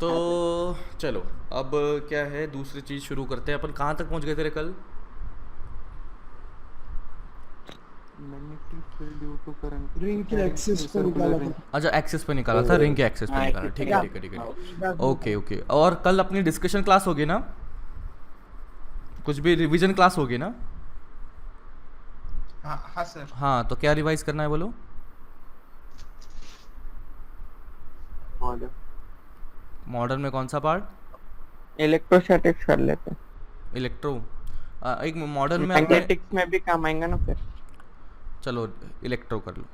तो चलो, अब क्या है, दूसरी चीज़ शुरू करते हैं। अपन कहाँ तक पहुँच गए थे रे कल? Magnetic field due to current ring के कैरिंग एक्सिस ए पे सर्कुलर निकाला रिंग। था। अच्छा, एक्सेस पे निकाला था, रिंग रिंग रिंग के एक्सेस पे हाँ निकाला। एक्सिस पे ठीक है या ठीक है निकाला। ठीक हाँ है। बैक ओके निकाला। ओके। और कल अपनी डिस्कशन क्लास होगी ना? कुछ भी रिवीजन क्लास होगी ना? हाँ हाँ सर। हाँ, तो क्या रिवाइज करना है बोलो? मॉडल मॉडर्न में कौन सा पार्ट? इलेक्ट्रोस्टैटिक्स कर लेते हैं। इलेक्ट्रो। एक मॉडर्न में आपने, मैग्नेटिक्स में भी काम आएगा ना फिर। चलो इलेक्ट्रो कर लो।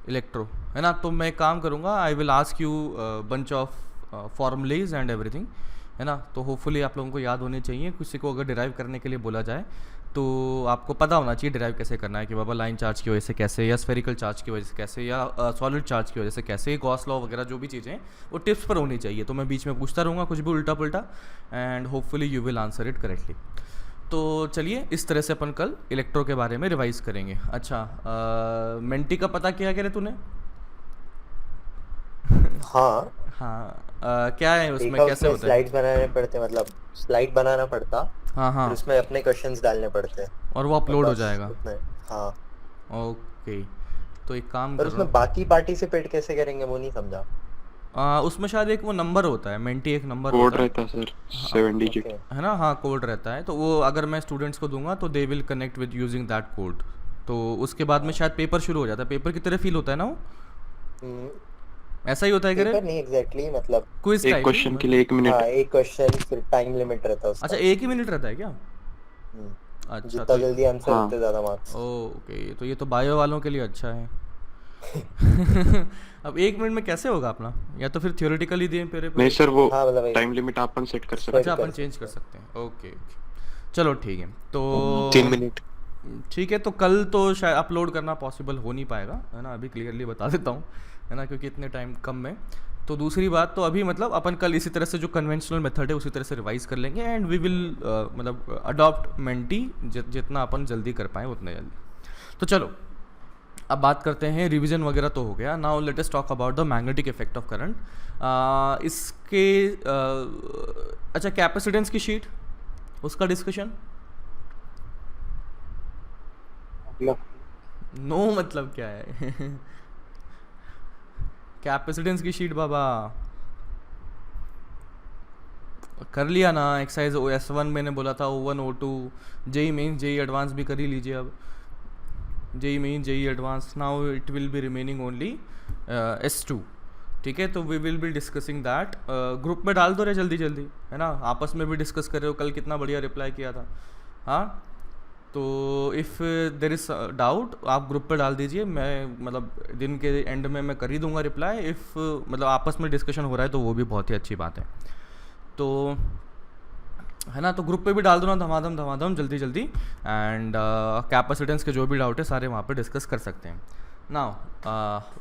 इलेक्ट्रो है ना? तो मैं एक काम करूँगा, I will ask you bunch of formulas and everything, है ना? तो होपफुली आप लोगों को याद होनी चाहिए। किसी को अगर डिराइव करने के लिए बोला जाए तो आपको पता होना चाहिए डिराइव कैसे करना है, कि बाबा लाइन चार्ज की वजह से कैसे, या स्फेरिकल चार्ज की वजह से कैसे, या सॉलिड चार्ज की वजह से कैसे, गॉस लॉ वगैरह जो भी चीज़ें हैं वो टिप्स पर होनी चाहिए। तो मैं बीच में पूछता रहूँगा कुछ भी उल्टा पुल्टा, and hopefully you will answer it correctly. तो चलिए, इस तरह से अपन कल इलेक्ट्रो के बारे में रिवाइज करेंगे। अच्छा, मेंटी का पता किया क्या तुने? हाँ हाँ, क्या है उसमें, देखा, कैसे उसमें होता है? स्लाइड्स बनाने पड़ते, मतलब स्लाइड बनाना पड़ता, हाँ हाँ, फिर उसमें अपने क्वेश्चंस डालने पड़ते हैं और वो और अपलोड हो बस जाएगा। उतना ही। हाँ, ओके, तो एक काम पर करो। उसमें बाकी पार्टिसिपेट कैसे करेंगे वो नहीं समझा। उसमें शायद एक वो नंबर होता है, मेंटी एक नंबर कोड होता है। रहता है सर, हाँ, 7 डिजिट। ओके। है ना? हाँ, कोड रहता है। तो वो अगर मैं स्टूडेंट्स को दूंगा तो they will connect with using that code. तो उसके बाद में शायद पेपर शुरू हो जाता है। पेपर की तरह फील होता है ना वो? ऐसा ही होता है पेपर क्या? नहीं एग्जैक्टली, मतलब क्विज एक टाइप क्वेश्चन ही? के लिए 1 मिनट। हाँ, एक क्वेश्चन फिर टाइम लिमिट रहता है अच्छा, उसका। एक ही मिनट रहता है क्या? हम्म, अच्छा, जितना तो जल्दी आंसर हाँ। उतने ज्यादा मार्क्स। ओके, तो ये तो बायो वालों के लिए अच्छा है। अब 1 मिनट में कैसे होगा अपना? या तो फिर थियोरेटिकली दिए फिर? नहीं सर, वो हाँ, मतलब टाइम लिमिट अपन सेट कर सकते अच्छा, कर अपन चेंज कर सकते हैं। ओके ओके, चलो ठीक है। तो 3 मिनट। ठीक है, तो कल तो शायद अपलोड करना पॉसिबल हो नहीं पाएगा, है ना? अभी क्लियरली बता देता हूँ, है ना, क्योंकि इतने टाइम कम में। तो दूसरी बात, तो अभी मतलब अपन कल इसी तरह से जो कन्वेंशनल मेथड है उसी तरह से रिवाइज कर लेंगे, एंड वी विल मतलब अडॉप्ट मेंटी जितना अपन जल्दी कर पाएँ उतना जल्दी। तो चलो, अब बात करते हैं, रिवीजन वगैरह तो हो गया। Now let us talk about the magnetic effect of current. इसके अच्छा, कैपेसिटेंस की शीट, उसका डिस्कशन। नो मतलब क्या है? कैपेसिटेंस की शीट बाबा कर लिया ना। एक्सरसाइज S1 मैंने बोला था, O1 O2, JEE main JEE advance भी कर ही लीजिए। अब JEE main JEE advance, now it will be remaining only S2। ठीक है, तो we will be discussing that. Group में डाल दो रे जल्दी जल्दी, है ना? आपस में भी डिस्कस कर रहे हो, कल कितना बढ़िया रिप्लाई किया था। हाँ, तो इफ़ देर इज़ डाउट आप ग्रुप पे डाल दीजिए। मैं मतलब दिन के एंड में मैं कर ही दूंगा रिप्लाई। इफ़ मतलब आपस में डिस्कशन हो रहा है तो वो भी बहुत ही अच्छी बात है। तो है ना, तो ग्रुप पे भी डाल दो ना, धमाधम धमाधम जल्दी जल्दी। एंड कैपेसिटेंस के जो भी डाउट है सारे वहाँ पे डिस्कस कर सकते हैं। नाउ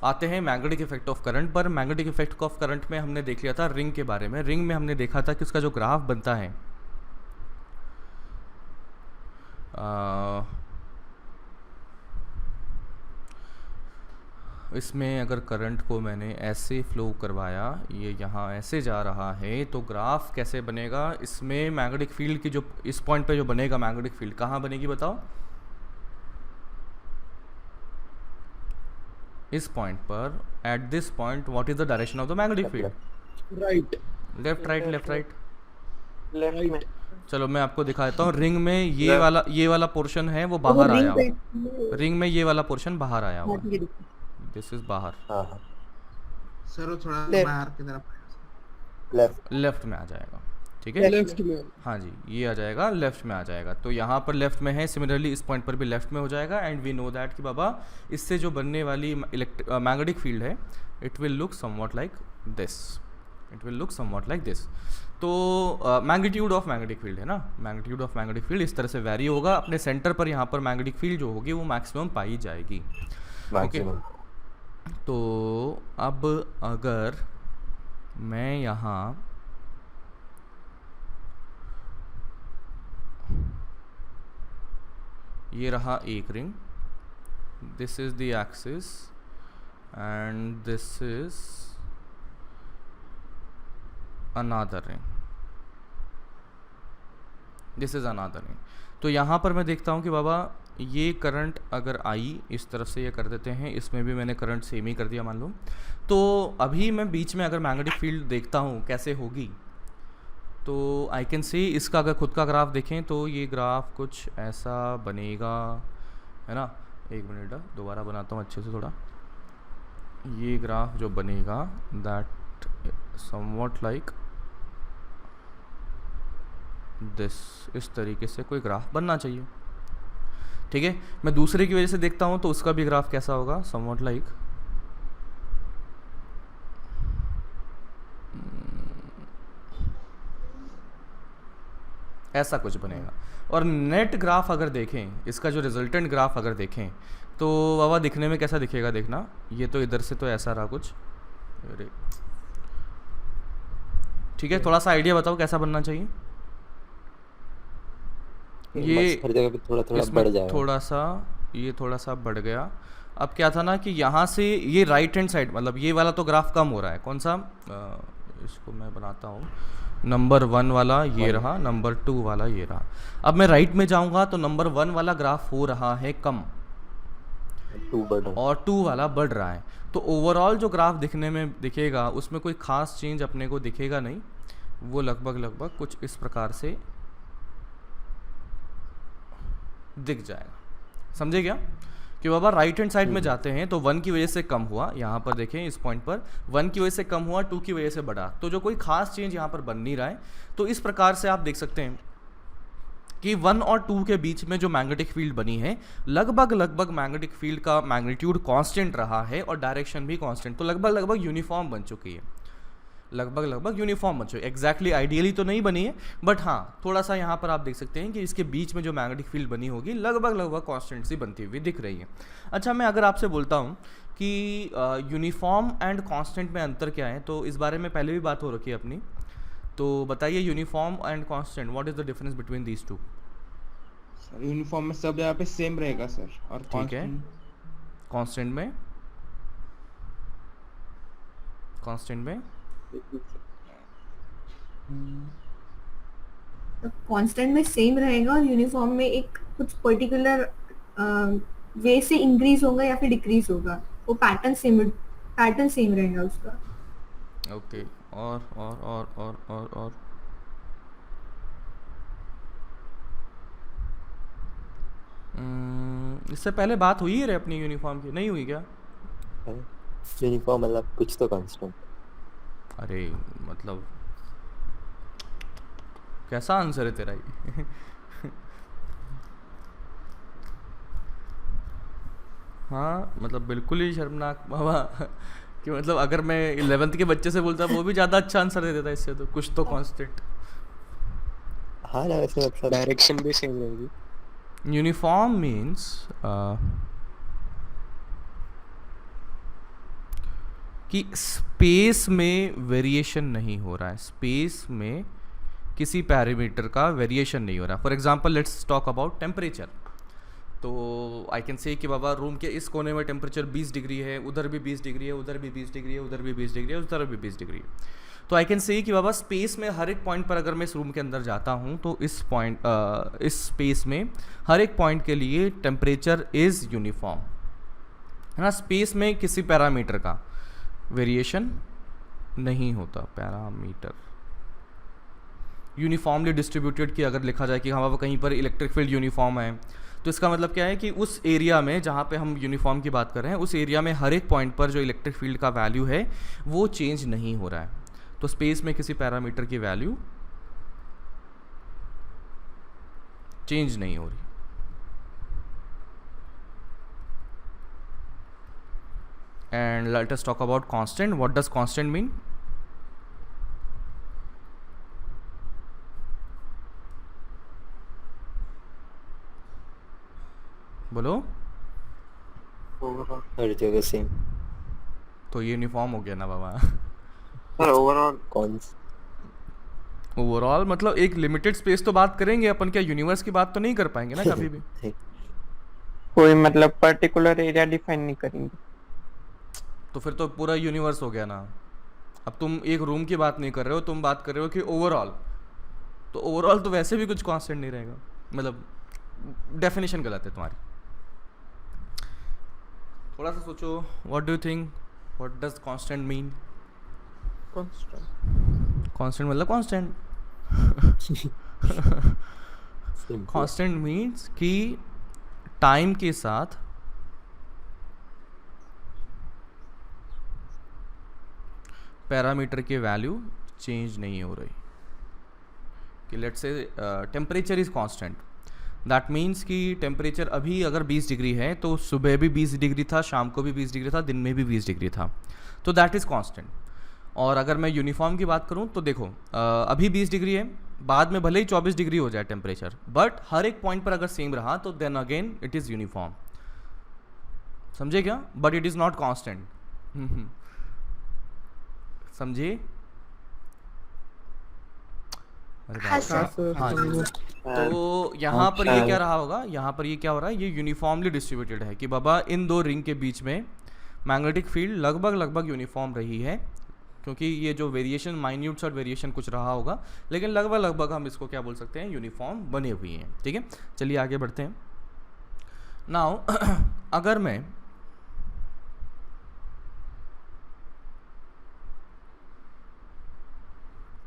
आते हैं मैग्नेटिक इफेक्ट ऑफ करंट पर। मैग्नेटिक इफेक्ट ऑफ करंट में हमने देख लिया था रिंग के बारे में। रिंग में हमने देखा था कि उसका जो ग्राफ बनता है, इसमें अगर करंट को मैंने ऐसे फ्लो करवाया, ये यहाँ ऐसे जा रहा है, तो ग्राफ कैसे बनेगा? इसमें मैग्नेटिक फील्ड की जो इस पॉइंट पे जो बनेगा मैग्नेटिक फील्ड, कहाँ बनेगी बताओ? इस पॉइंट पर, at this point, what is the direction of the magnetic field? Right left right left right. Left में। चलो मैं आपको दिखा देता हूँ। रिंग में ये वाला पोर्शन है वो वो बाहर रिंग आया पे हुआ। रिंग में ये वाला पोर्शन बाहर आया हाँ, हुआ, ठीक है, ठीक है। दिस इज बाहर, हाँ हाँ, सर वो थोड़ा Left. बाहर की तरफ आएगा। लेफ्ट। लेफ्ट में आ जाएगा। ठीक है, लेफ्ट में। हाँ जी, ये आ जाएगा, लेफ्ट में आ जाएगा। तो यहाँ पर लेफ्ट में है, सिमिलरली इस पॉइंट पर भी लेफ्ट में हो जाएगा। एंड वी नो दैट कि बाबा इससे जो बनने वाली मैग्नेटिक फील्ड है, it will look somewhat like this. It will look somewhat like this. तो मैग्नीट्यूड ऑफ मैग्नेटिक फील्ड है ना, मैग्नीट्यूड ऑफ मैग्नेटिक फील्ड इस तरह से वैरी होगा। अपने सेंटर पर यहाँ पर मैग्नेटिक फील्ड जो होगी वो मैक्सिमम पाई जाएगी। मैक्सिमम। तो अब अगर मैं यहाँ ये रहा एक ring, this is the axis and this is another ring, this is another ring. तो यहाँ पर मैं देखता हूँ कि बाबा ये करंट अगर आई इस तरफ से ये कर देते हैं, इसमें भी मैंने करंट सेम ही कर दिया मान लो। तो अभी मैं बीच में अगर मैग्नेटिक फील्ड देखता हूँ कैसे होगी, तो आई कैन से इसका अगर खुद का ग्राफ देखें तो ये ग्राफ कुछ ऐसा बनेगा, है ना। एक मिनट दोबारा बनाता हूँ अच्छे से थोड़ा। ये ग्राफ जो बनेगा दैट समवॉट लाइक दिस, इस तरीके से कोई ग्राफ बनना चाहिए, ठीक है। मैं दूसरे की वजह से देखता हूँ तो उसका भी ग्राफ कैसा होगा, समवॉट लाइक ऐसा कुछ बनेगा। और नेट ग्राफ अगर देखें, इसका जो रिजल्टेंट ग्राफ अगर देखें तो बाबा दिखने में कैसा दिखेगा, देखना। ये तो इधर से तो ऐसा रहा कुछ, अरे ठीक है। थोड़ा सा आइडिया बताओ कैसा बनना चाहिए। ये हर जगह पे थोड़ा थोड़ा इसमें बढ़ जाएगा। थोड़ा सा, ये थोड़ा सा बढ़ गया। अब क्या था ना कि यहाँ से ये राइट हैंड साइड, मतलब ये वाला तो ग्राफ कम हो रहा है। कौन सा, इसको मैं बनाता हूँ। नंबर 1 वाला ये रहा, नंबर 2 वाला ये रहा। अब मैं राइट में जाऊँगा तो नंबर 1 वाला ग्राफ हो रहा है कम 2 बढ़ रहा है। और 2 वाला बढ़ रहा है। तो ओवरऑल जो ग्राफ दिखने में दिखेगा उसमें कोई खास चेंज अपने को दिखेगा नहीं, वो लगभग कुछ इस प्रकार से दिख जाएगा। समझे क्या कि बाबा राइट हैंड साइड में जाते हैं तो 1 की वजह से कम हुआ, यहाँ पर देखें इस पॉइंट पर 1 की वजह से कम हुआ, 2 की वजह से बढ़ा। तो जो कोई खास चेंज यहाँ पर बन नहीं रहा है। तो इस प्रकार से आप देख सकते हैं कि 1 और 2 के बीच में जो मैग्नेटिक फील्ड बनी है, लगभग मैग्नेटिक फील्ड का मैग्नीट्यूड कांस्टेंट रहा है और डायरेक्शन भी कांस्टेंट। तो लगभग यूनिफॉर्म बन चुकी है, लगभग यूनिफॉर्म बन चुकी है। एग्जैक्टली आइडियली तो नहीं बनी है, बट हाँ थोड़ा सा यहाँ पर आप देख सकते हैं कि इसके बीच में जो मैग्नेटिक फील्ड बनी होगी लगभग कांस्टेंट सी बनती हुई दिख रही है। अच्छा, मैं अगर आपसे बोलता हूँ कि यूनिफॉर्म एंड कांस्टेंट में अंतर क्या है, तो इस बारे में पहले भी बात हो रखी है अपनी। तो बताइए uniform and constant, what is the difference between these two. Sir uniform में सब जगह पे सेम रहेगा सर, और ठीक है, कांस्टेंट में कांस्टेंट में सेम रहेगा और यूनिफॉर्म में एक कुछ पर्टिकुलर वे से इंक्रीज होगा या फिर डिक्रीज होगा, वो पैटर्न सेम रहेगा उसका। ओके, और इससे पहले बात हुई है रे अपनी यूनिफॉर्म की, नहीं हुई क्या? यूनिफॉर्म मतलब कुछ तो कांस्टेंट। अरे मतलब कैसा आंसर है तेरा ये? हाँ मतलब बिल्कुल ही शर्मनाक बाबा कि मतलब अगर मैं 11th के बच्चे से बोलता वो भी ज़्यादा अच्छा आंसर दे देता इससे, तो कुछ तो कांस्टेंट। हाँ ना, वैसे मतलब डायरेक्शन भी सेम रहेगी। यूनिफॉर्म मीन्स कि स्पेस में वेरिएशन नहीं हो रहा है, स्पेस में किसी पैरामीटर का वेरिएशन नहीं हो रहा। For example let's talk about temperature. तो आई कैन से कि बाबा रूम के इस कोने में टेम्परेचर 20 डिग्री है, उधर भी 20 डिग्री है, उधर भी 20 डिग्री है, उधर भी 20 डिग्री है, उधर भी 20 डिग्री है। तो आई कैन से कि बाबा स्पेस में हर एक पॉइंट पर अगर मैं इस रूम के अंदर जाता हूँ तो इस स्पेस में हर एक पॉइंट के लिए टेम्परेचर इज़ यूनिफॉर्म, है ना। स्पेस में किसी पैरामीटर का वेरिएशन नहीं होता, पैरामीटर यूनिफॉर्मली डिस्ट्रीब्यूटेड की अगर लिखा जाए कि हाँ बाबा कहीं पर इलेक्ट्रिक फील्ड यूनिफॉर्म है, तो इसका मतलब क्या है कि उस एरिया में जहाँ पे हम यूनिफॉर्म की बात कर रहे हैं उस एरिया में हर एक पॉइंट पर जो इलेक्ट्रिक फील्ड का वैल्यू है वो चेंज नहीं हो रहा है। तो स्पेस में किसी पैरामीटर की वैल्यू चेंज नहीं हो रही। And let us talk about constant. What does constant mean? बोलो। हर जगह सेम। तो ये यूनिफॉर्म हो गया ना बाबा। सर ओवरऑल कौन ओवरऑल मतलब एक लिमिटेड स्पेस तो बात करेंगे अपन, क्या यूनिवर्स की बात तो नहीं कर पाएंगे ना कभी भी। कोई मतलब पर्टिकुलर एरिया डिफाइन नहीं करेंगे। तो फिर तो पूरा यूनिवर्स हो गया ना। अब तुम एक रूम की बात नहीं कर रहे हो, तुम बात कर रहे हो कि ओवरऑल, तो ओवरऑल तो वैसे भी कुछ कांस्टेंट नहीं रहेगा, मतलब डेफिनेशन गलत है तुम्हारी। थोड़ा सा सोचो, what do you think, what does constant mean? Constant. Constant मतलब कांस्टेंट। Simple. कांस्टेंट मीन्स कि टाइम के साथ पैरामीटर की वैल्यू चेंज नहीं हो रही। कि let's say temperature is constant, that means कि टेम्परेचर अभी अगर 20 डिग्री है तो सुबह भी 20 डिग्री था, शाम को भी 20 डिग्री था, दिन में भी 20 डिग्री था, तो दैट इज़ कांस्टेंट। और अगर मैं यूनिफॉर्म की बात करूं तो देखो अभी 20 डिग्री है, बाद में भले ही 24 डिग्री हो जाए टेम्परेचर, बट हर एक पॉइंट पर अगर सेम रहा तो then again it is uniform. समझे क्या? But it is not constant. समझे? हाँ सर। हाँ जी। तो यहाँ पर ये क्या रहा होगा, यहाँ पर ये क्या हो रहा है, ये यूनिफॉर्मली डिस्ट्रीब्यूटेड है कि बाबा इन दो रिंग के बीच में मैग्नेटिक फील्ड लगभग यूनिफॉर्म रही है, क्योंकि ये जो वेरिएशन माइन्यूट सा वेरिएशन कुछ रहा होगा, लेकिन लगभग हम इसको क्या बोल सकते हैं, यूनिफॉर्म बने हुई हैं। ठीक है, चलिए आगे बढ़ते हैं। नाउ अगर मैं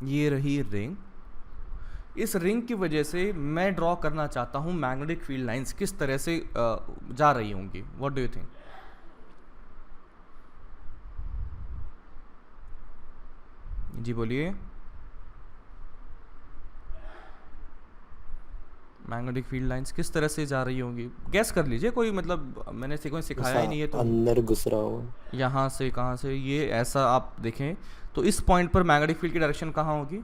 ये रही रिंग, इस रिंग की वजह से मैं ड्रॉ करना चाहता हूं मैग्नेटिक फील्ड लाइंस किस तरह से जा रही होंगी, व्हाट डू यू थिंक? जी बोलिए। मैग्नेटिक फील्ड लाइंस किस तरह से जा रही होंगी, गैस कर लीजिए कोई, मतलब मैंने कोई सिखाया ही नहीं है तो। अंदर घुस रहा हो, यहाँ से कहाँ से, ये ऐसा आप देखें तो इस पॉइंट पर मैग्नेटिक फील्ड की डायरेक्शन कहाँ होगी?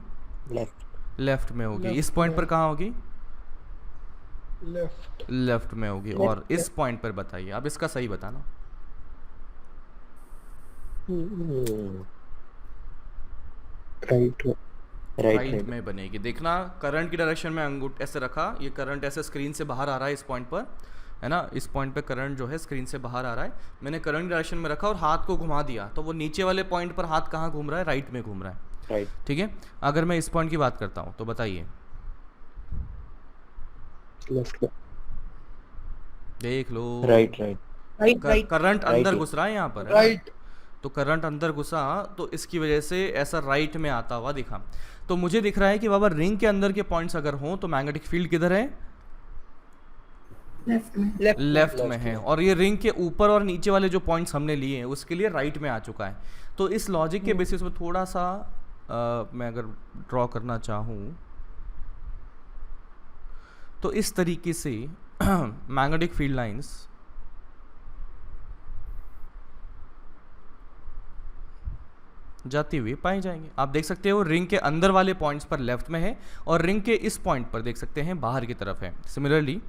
लेफ्ट। लेफ्ट में होगी। Left इस पॉइंट पर में। कहाँ होगी? Left. लेफ्ट में होगी। और इस पॉइंट पर बताइए, अब इसका सही बताना। Right. राइट में बनेगी। देखना करंट की डायरेक्शन में अंगूठा ऐसे रखा, ये करंट ऐसे स्क्रीन से बाहर आ रहा है इस पॉइंट पर, है ना, इस पॉइंट पे करंट जो है स्क्रीन से बाहर आ रहा है, मैंने करंट डायरेक्शन में रखा और हाथ को घुमा दिया, तो वो नीचे वाले पॉइंट पर हाथ कहाँ घूम रहा है? राइट में घूम रहा है। राइट। ठीक है, अगर मैं इस पॉइंट की बात करता हूँ तो बताइए, Left. देख लो। Right right. करंट Right अंदर ही। घुस रहा है यहाँ पर, है ना? Right. तो करंट अंदर घुसा तो इसकी वजह से ऐसा राइट में आता हुआ दिखा। तो मुझे दिख रहा है कि बाबा रिंग के अंदर के पॉइंट्स अगर हों तो मैग्नेटिक फील्ड किधर है? लेफ्ट में। लेफ्ट में Left है। में। और ये रिंग के ऊपर और नीचे वाले जो पॉइंट्स हमने लिए हैं उसके लिए राइट में आ चुका है। तो इस लॉजिक के बेसिस पे थोड़ा सा मैं अगर ड्रॉ करना चाहूँ तो इस तरीके से मैग्नेटिक फील्ड लाइंस जाती हुई पाई जाएंगे। आप देख सकते हो रिंग के अंदर वाले पॉइंट्स पर लेफ्ट में है और रिंग के इस पॉइंट पर देख सकते हैं बाहर की तरफ है। सिमिलरली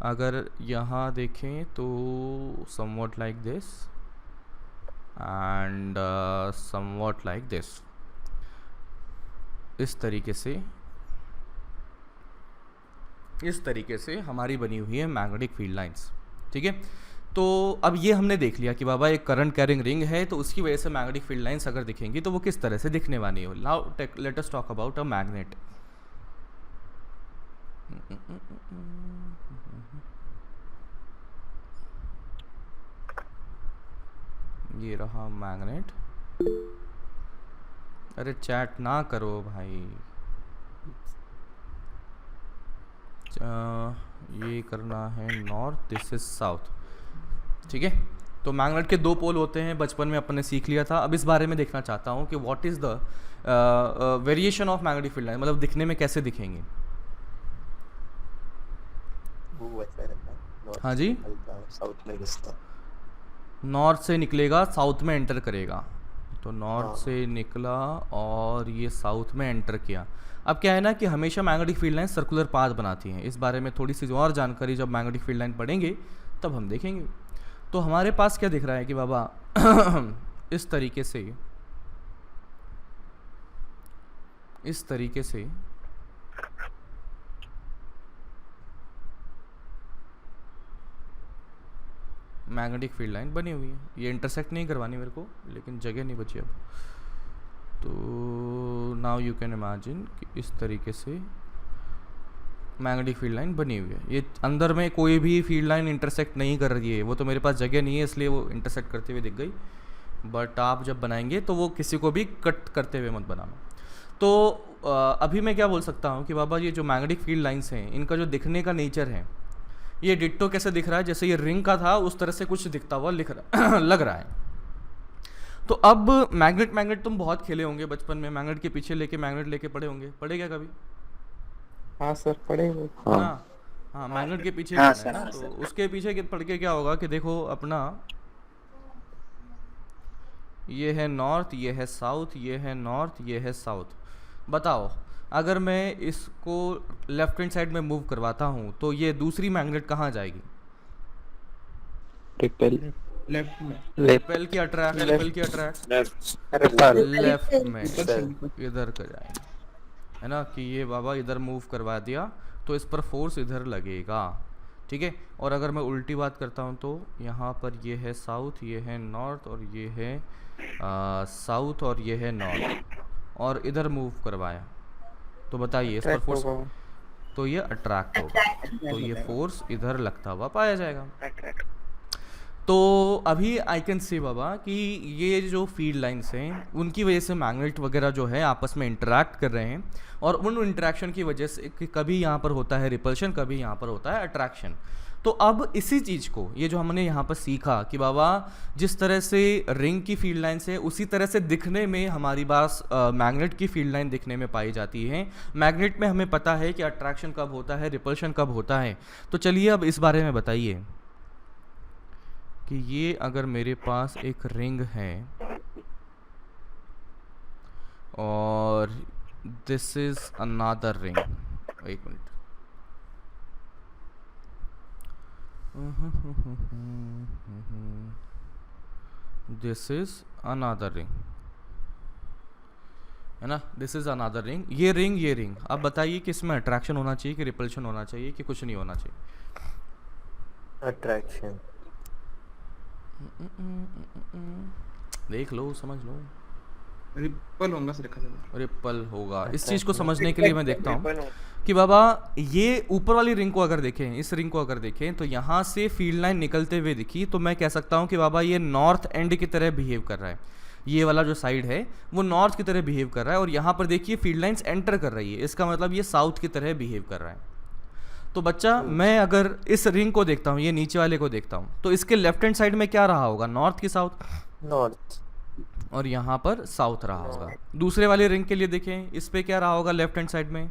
अगर यहाँ देखें तो somewhat like this and somewhat like this, इस तरीके से हमारी बनी हुई है मैग्नेटिक फील्ड लाइंस। ठीक है, तो अब ये हमने देख लिया कि बाबा एक करंट कैरिंग रिंग है तो उसकी वजह से मैग्नेटिक फील्ड लाइंस अगर दिखेंगी तो वो किस तरह से दिखने वाली हो। Now let us talk about a magnet. ये रहा मैग्नेट। अरे चैट ना करो भाई, ये करना है नॉर्थ, दिस इज साउथ। ठीक है, तो मैग्नेट के दो पोल होते हैं, बचपन में अपन ने सीख लिया था। अब इस बारे में देखना चाहता हूँ कि what is the variation of magnetic field line, मतलब दिखने में कैसे दिखेंगे। वो वैसा रहता है। north हाँ जी, हल्का साउथ में घुसता। नॉर्थ से निकलेगा साउथ में एंटर करेगा, तो नॉर्थ हाँ। से निकला और ये साउथ में एंटर किया। अब क्या है ना कि हमेशा magnetic field line circular path बनाती हैं। इस बारे में थोड़ी सी और जानकारी जब मैग्नेटिक फील्ड लाइन पढ़ेंगे तब हम देखेंगे। तो हमारे पास क्या दिख रहा है कि बाबा इस तरीके से मैग्नेटिक फील्ड लाइन बनी हुई है। ये इंटरसेक्ट नहीं करवानी मेरे को, लेकिन जगह नहीं बची अब। तो नाउ यू कैन इमेजिन कि इस तरीके से मैग्नेटिक फील्ड लाइन बनी हुई है। ये अंदर में कोई भी फील्ड लाइन इंटरसेक्ट नहीं कर रही है, वो तो मेरे पास जगह नहीं है इसलिए वो इंटरसेक्ट करते हुए दिख गई, बट आप जब बनाएंगे तो वो किसी को भी कट करते हुए मत बनाना। तो अभी मैं क्या बोल सकता हूँ कि बाबा ये जो मैग्नेटिक फील्ड लाइंस हैं इनका जो दिखने का नेचर है, ये डिट्टो कैसे दिख रहा है, जैसे ये रिंग का था उस तरह से कुछ दिखता हुआ लग रहा है। तो अब मैग्नेट तुम बहुत खेले होंगे बचपन में, मैग्नेट के पीछे लेके मैग्नेट लेके पढ़े होंगे, पढ़े क्या कभी? हाँ सर पढ़े हुए। हाँ हाँ, मैग्नेट के पीछे हाँ पढ़ना है सर, ना। तो उसके पीछे पढ़ के क्या होगा कि देखो अपना ये है नॉर्थ, ये है साउथ, ये है नॉर्थ, ये है साउथ। बताओ अगर मैं इसको लेफ्ट हैंड साइड में मूव करवाता हूँ तो ये दूसरी मैग्नेट कहाँ जाएगी? रिपेल लेफ्ट में। रिपेल की अट्रैक्ट, रिपेल की अट्रैक्ट लेफ्ट में इधर कर जाएंगे, है ना, कि ये बाबा इधर मूव करवा दिया तो इस पर फोर्स इधर लगेगा, ठीक है। और अगर मैं उल्टी बात करता हूँ तो यहाँ पर ये है साउथ, ये है नॉर्थ, और ये है साउथ, और ये है नॉर्थ, और इधर मूव करवाया तो बताइए इस पर फोर्स, तो ये अट्रैक्ट होगा, तो ये फोर्स इधर लगता हुआ पाया जाएगा। तो अभी आई कैन से बाबा कि ये जो फील्ड लाइंस हैं उनकी वजह से मैग्नेट वगैरह जो है आपस में इंटरैक्ट कर रहे हैं, और उन इंटरेक्शन की वजह से कि कभी यहाँ पर होता है रिपल्शन, कभी यहाँ पर होता है अट्रैक्शन। तो अब इसी चीज़ को, ये जो हमने यहाँ पर सीखा कि बाबा जिस तरह से रिंग की फील्ड लाइन से उसी तरह से दिखने में हमारी पास मैग्नेट की फील्ड लाइन दिखने में पाई जाती है। मैग्नेट में हमें पता है कि अट्रैक्शन कब होता है, रिपल्शन कब होता है। तो चलिए अब इस बारे में बताइए कि ये अगर मेरे पास एक रिंग है और दिस इज अनदर रिंग, एक minute, this is another ring, है ना, दिस इज अनदर रिंग, ये रिंग। अब बताइए कि इसमें अट्रैक्शन होना चाहिए कि रिपल्शन होना चाहिए कि कुछ नहीं होना चाहिए? अट्रैक्शन। देख लो, समझ लो, रिपल होगा सर, रिपल होगा। इस चीज को समझने के लिए मैं देखता हूँ कि बाबा ये ऊपर वाली रिंग को अगर देखें, इस रिंग को अगर देखें तो यहाँ से फील्ड लाइन निकलते हुए दिखी तो मैं कह सकता हूँ कि बाबा ये नॉर्थ एंड की तरह बिहेव कर रहा है, ये वाला जो साइड है वो नॉर्थ की तरह बिहेव कर रहा है, और यहाँ पर देखिए फील्ड लाइंस एंटर कर रही है, इसका मतलब ये साउथ की तरह बिहेव कर रहा है। तो बच्चा मैं अगर इस रिंग को देखता हूँ, ये नीचे वाले को देखता हूँ, तो इसके लेफ्ट हैंड साइड में क्या रहा होगा, नॉर्थ की साउथ? नॉर्थ। और यहाँ पर साउथ रहा होगा। दूसरे वाले रिंग के लिए देखें, इस पे क्या रहा होगा लेफ्ट हैंड साइड में?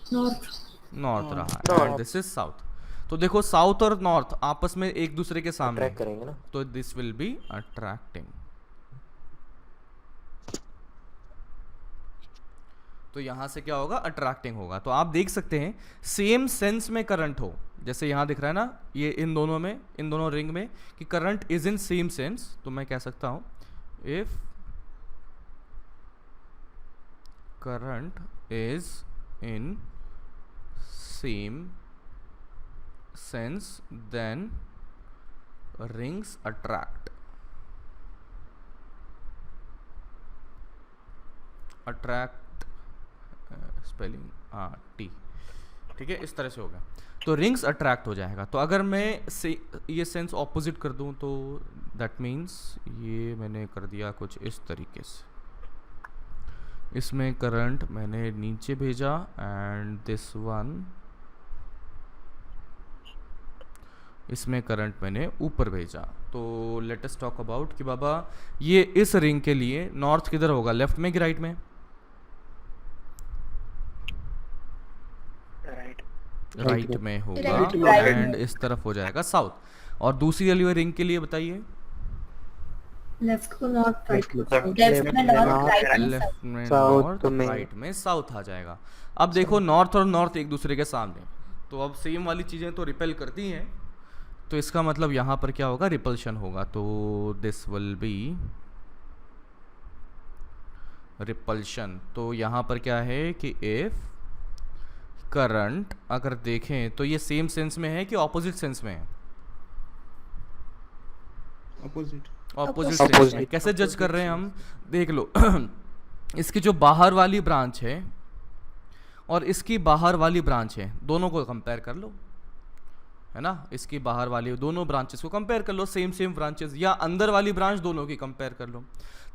नॉर्थ रहा है, दिस इज साउथ। तो देखो साउथ और नॉर्थ आपस में एक दूसरे के सामने करेंगे ना, तो दिस विल बी अट्रैक्टिंग। तो यहाँ से क्या होगा, अट्रैक्टिंग होगा। तो आप देख सकते हैं सेम सेंस में करंट हो, जैसे यहाँ दिख रहा है ना, ये इन दोनों में, इन दोनों रिंग में कि current is in same sense, तो मैं कह सकता हूँ if current is in same sense then rings attract. Attract spelling T, ठीक है, इस तरह से होगा तो रिंग्स अट्रैक्ट हो जाएगा। तो अगर मैं से ये सेंस ऑपोजिट कर दूं तो दैट मीन्स ये मैंने कर दिया कुछ इस तरीके से, इसमें करंट मैंने नीचे भेजा एंड दिस वन, इसमें करंट मैंने ऊपर भेजा। तो लेट अस टॉक अबाउट कि बाबा ये इस रिंग के लिए नॉर्थ किधर होगा, लेफ्ट में कि राइट में? राइट में होगा एंड इस तरफ हो जाएगा साउथ। और दूसरी वाली रिंग के लिए बताइए, लेफ्ट को नॉर्थ, राइट लेफ्ट में नॉर्थ, लेफ्ट में साउथ नॉर्थ, में राइट में साउथ आ जाएगा। अब देखो नॉर्थ और नॉर्थ एक दूसरे के सामने, तो अब सेम वाली चीजें तो रिपेल करती हैं, तो इसका मतलब यहाँ पर क्या होगा, रिपल्शन होगा। तो दिस विल बी रिपल्शन। तो यहाँ पर क्या है कि इफ करंट अगर देखें तो ये सेम सेंस में है कि ऑपोजिट सेंस में है? अपोजिट। Opposite Opposite. सेंस में। कैसे जज कर रहे हैं हम, देख लो इसकी जो बाहर वाली ब्रांच है और इसकी बाहर वाली ब्रांच है, दोनों को कंपेयर कर लो, है ना। इसकी बाहर वाली दोनों ब्रांचेस को कंपेयर कर लो, सेम ब्रांचेस, या अंदर वाली ब्रांच दोनों की कंपेयर कर लो।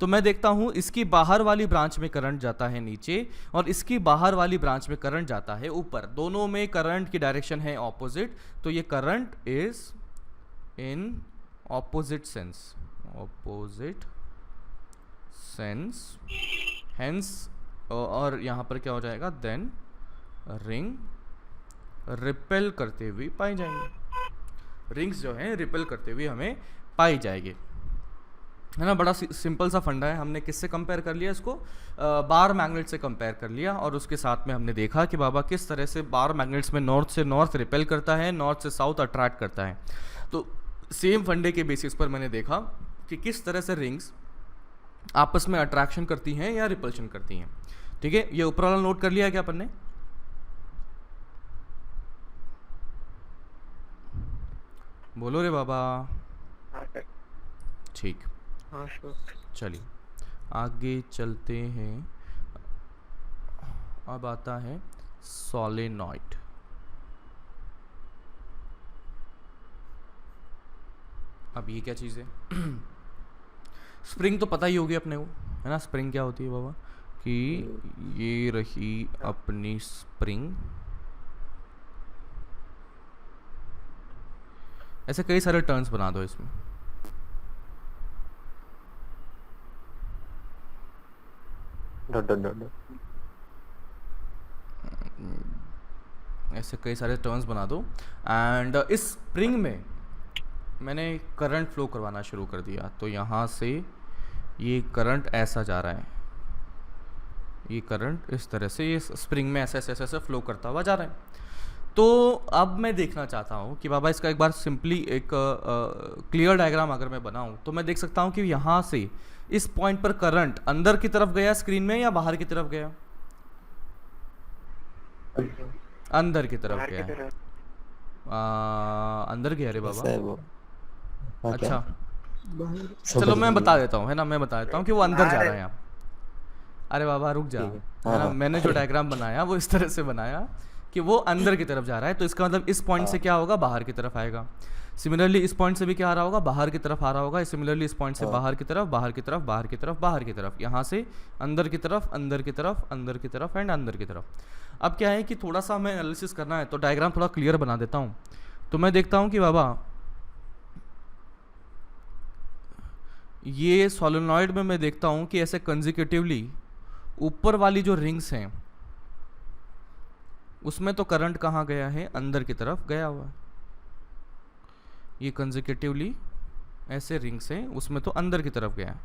तो मैं देखता हूँ इसकी बाहर वाली ब्रांच में करंट जाता है नीचे और इसकी बाहर वाली ब्रांच में करंट जाता है ऊपर, दोनों में करंट की डायरेक्शन है ऑपोजिट, तो ये current is in opposite sense, opposite sense, hence, और यहाँ पर क्या हो जाएगा, देन रिंग रिपेल करते हुए पाई जाएंगे। रिंग्स जो हैं रिपेल करते हुए हमें पाई जाएगी, है ना। बड़ा सिंपल सा फंडा है। हमने किससे कंपेयर कर लिया इसको, बार मैग्नेट से कंपेयर कर लिया, और उसके साथ में हमने देखा कि बाबा किस तरह से बार मैग्नेट्स में नॉर्थ से नॉर्थ रिपेल करता है, नॉर्थ से साउथ अट्रैक्ट करता है। तो सेम फंडे के बेसिस पर मैंने देखा कि किस तरह से रिंग्स आपस में अट्रैक्शन करती हैं या रिपल्शन करती हैं। ठीक है, ये ऊपर वाला नोट कर लिया क्या अपन ने? बोलो रे बाबा। ठीक, हाँ सर। चलिए आगे चलते हैं। अब आता है सोलेनॉइड। अब ये क्या चीज़ है? स्प्रिंग तो पता ही होगी अपने को, है ना। स्प्रिंग क्या होती है बाबा, कि ये रही अपनी स्प्रिंग। ऐसे कई सारे टर्न्स बना दो इसमें। ऐसे कई सारे टर्न्स बना दो, एंड इस स्प्रिंग में मैंने करंट फ्लो करवाना शुरू कर दिया। तो यहाँ से ये करंट ऐसा जा रहा है, ये करंट इस तरह से ये स्प्रिंग में ऐसे ऐसे ऐसे ऐसे फ्लो करता हुआ जा रहा है। तो अब मैं देखना चाहता हूँ कि बाबा इसका एक बार सिंपली एक क्लियर डायग्राम अगर मैं बनाऊँ तो मैं देख सकता हूँ कि यहाँ से इस पॉइंट पर करंट अंदर की तरफ गया स्क्रीन में या बाहर की तरफ गया? अंदर की तरफ बाहर की गया। तरफ। अंदर गया रे ऐसा बाबा। है वो। हाँ, क्या? अच्छा चलो मैं बता देता हूँ, है ना, मैं बता देता हूँ कि वो अंदर जा रहा है यहाँ। अरे बाबा रुक जा, ठीक है। है हाँ, ना। हाँ। मैंने जो डायग्राम बनाया वो इस तरह से बनाया कि वो अंदर की तरफ जा रहा है, तो इसका मतलब इस पॉइंट से क्या होगा, बाहर की तरफ आएगा। सिमिलरली इस पॉइंट से भी क्या आ रहा होगा, बाहर की तरफ आ रहा होगा। सिमिलरली इस पॉइंट से बाहर की तरफ, बाहर की तरफ, बाहर की तरफ, बाहर की तरफ, यहाँ से अंदर की तरफ, अंदर की तरफ, अंदर की तरफ एंड अंदर की तरफ। अब क्या है कि थोड़ा सा हमें एनालिसिस करना है, तो डायग्राम थोड़ा क्लियर बना देता हूँ। तो मैं देखता हूँ कि बाबा ये सोलेनॉइड में मैं देखता हूँ कि ऐसे कंसेक्यूटिवली ऊपर वाली जो रिंग्स हैं उसमें तो करंट कहाँ गया है, अंदर की तरफ गया हुआ है। ये कंसेक्यूटिवली ऐसे रिंग्स हैं उसमें तो अंदर की तरफ गया है,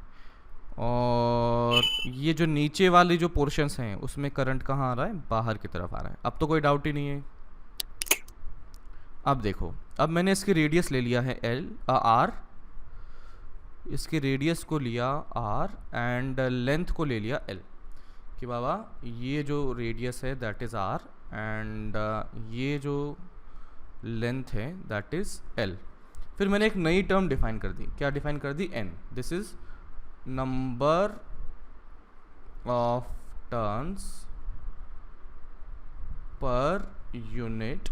और ये जो नीचे वाली जो पोर्शंस हैं उसमें करंट कहाँ आ रहा है, बाहर की तरफ आ रहा है। अब तो कोई डाउट ही नहीं है। अब देखो, अब मैंने इसकी रेडियस ले लिया है आर, इसकी रेडियस को लिया आर एंड लेंथ को ले लिया एल, कि बाबा ये जो रेडियस है दैट इज़ आर एंड ये जो लेंथ है दैट इज़ एल। फिर मैंने एक नई टर्म डिफाइन कर दी। क्या डिफाइन कर दी? N. This is number of turns per unit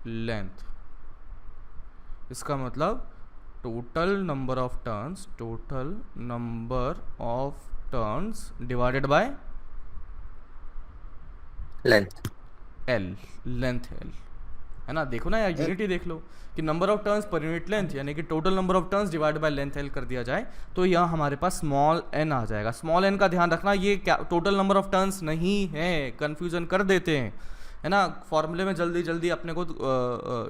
length. इसका मतलब total number of turns divided by length L, length L, है ना। देखो ना यार, यूनिट ही देख लो कि number of turns per unit length, यानी कि total number of turns divide by length L कर दिया जाए तो यहाँ हमारे पास स्मॉल एन आ जाएगा। स्मॉल एन का ध्यान रखना, ये क्या टोटल नंबर ऑफ टर्न्स नहीं है, कंफ्यूजन कर देते हैं, है ना। फॉर्मूले में जल्दी जल्दी अपने को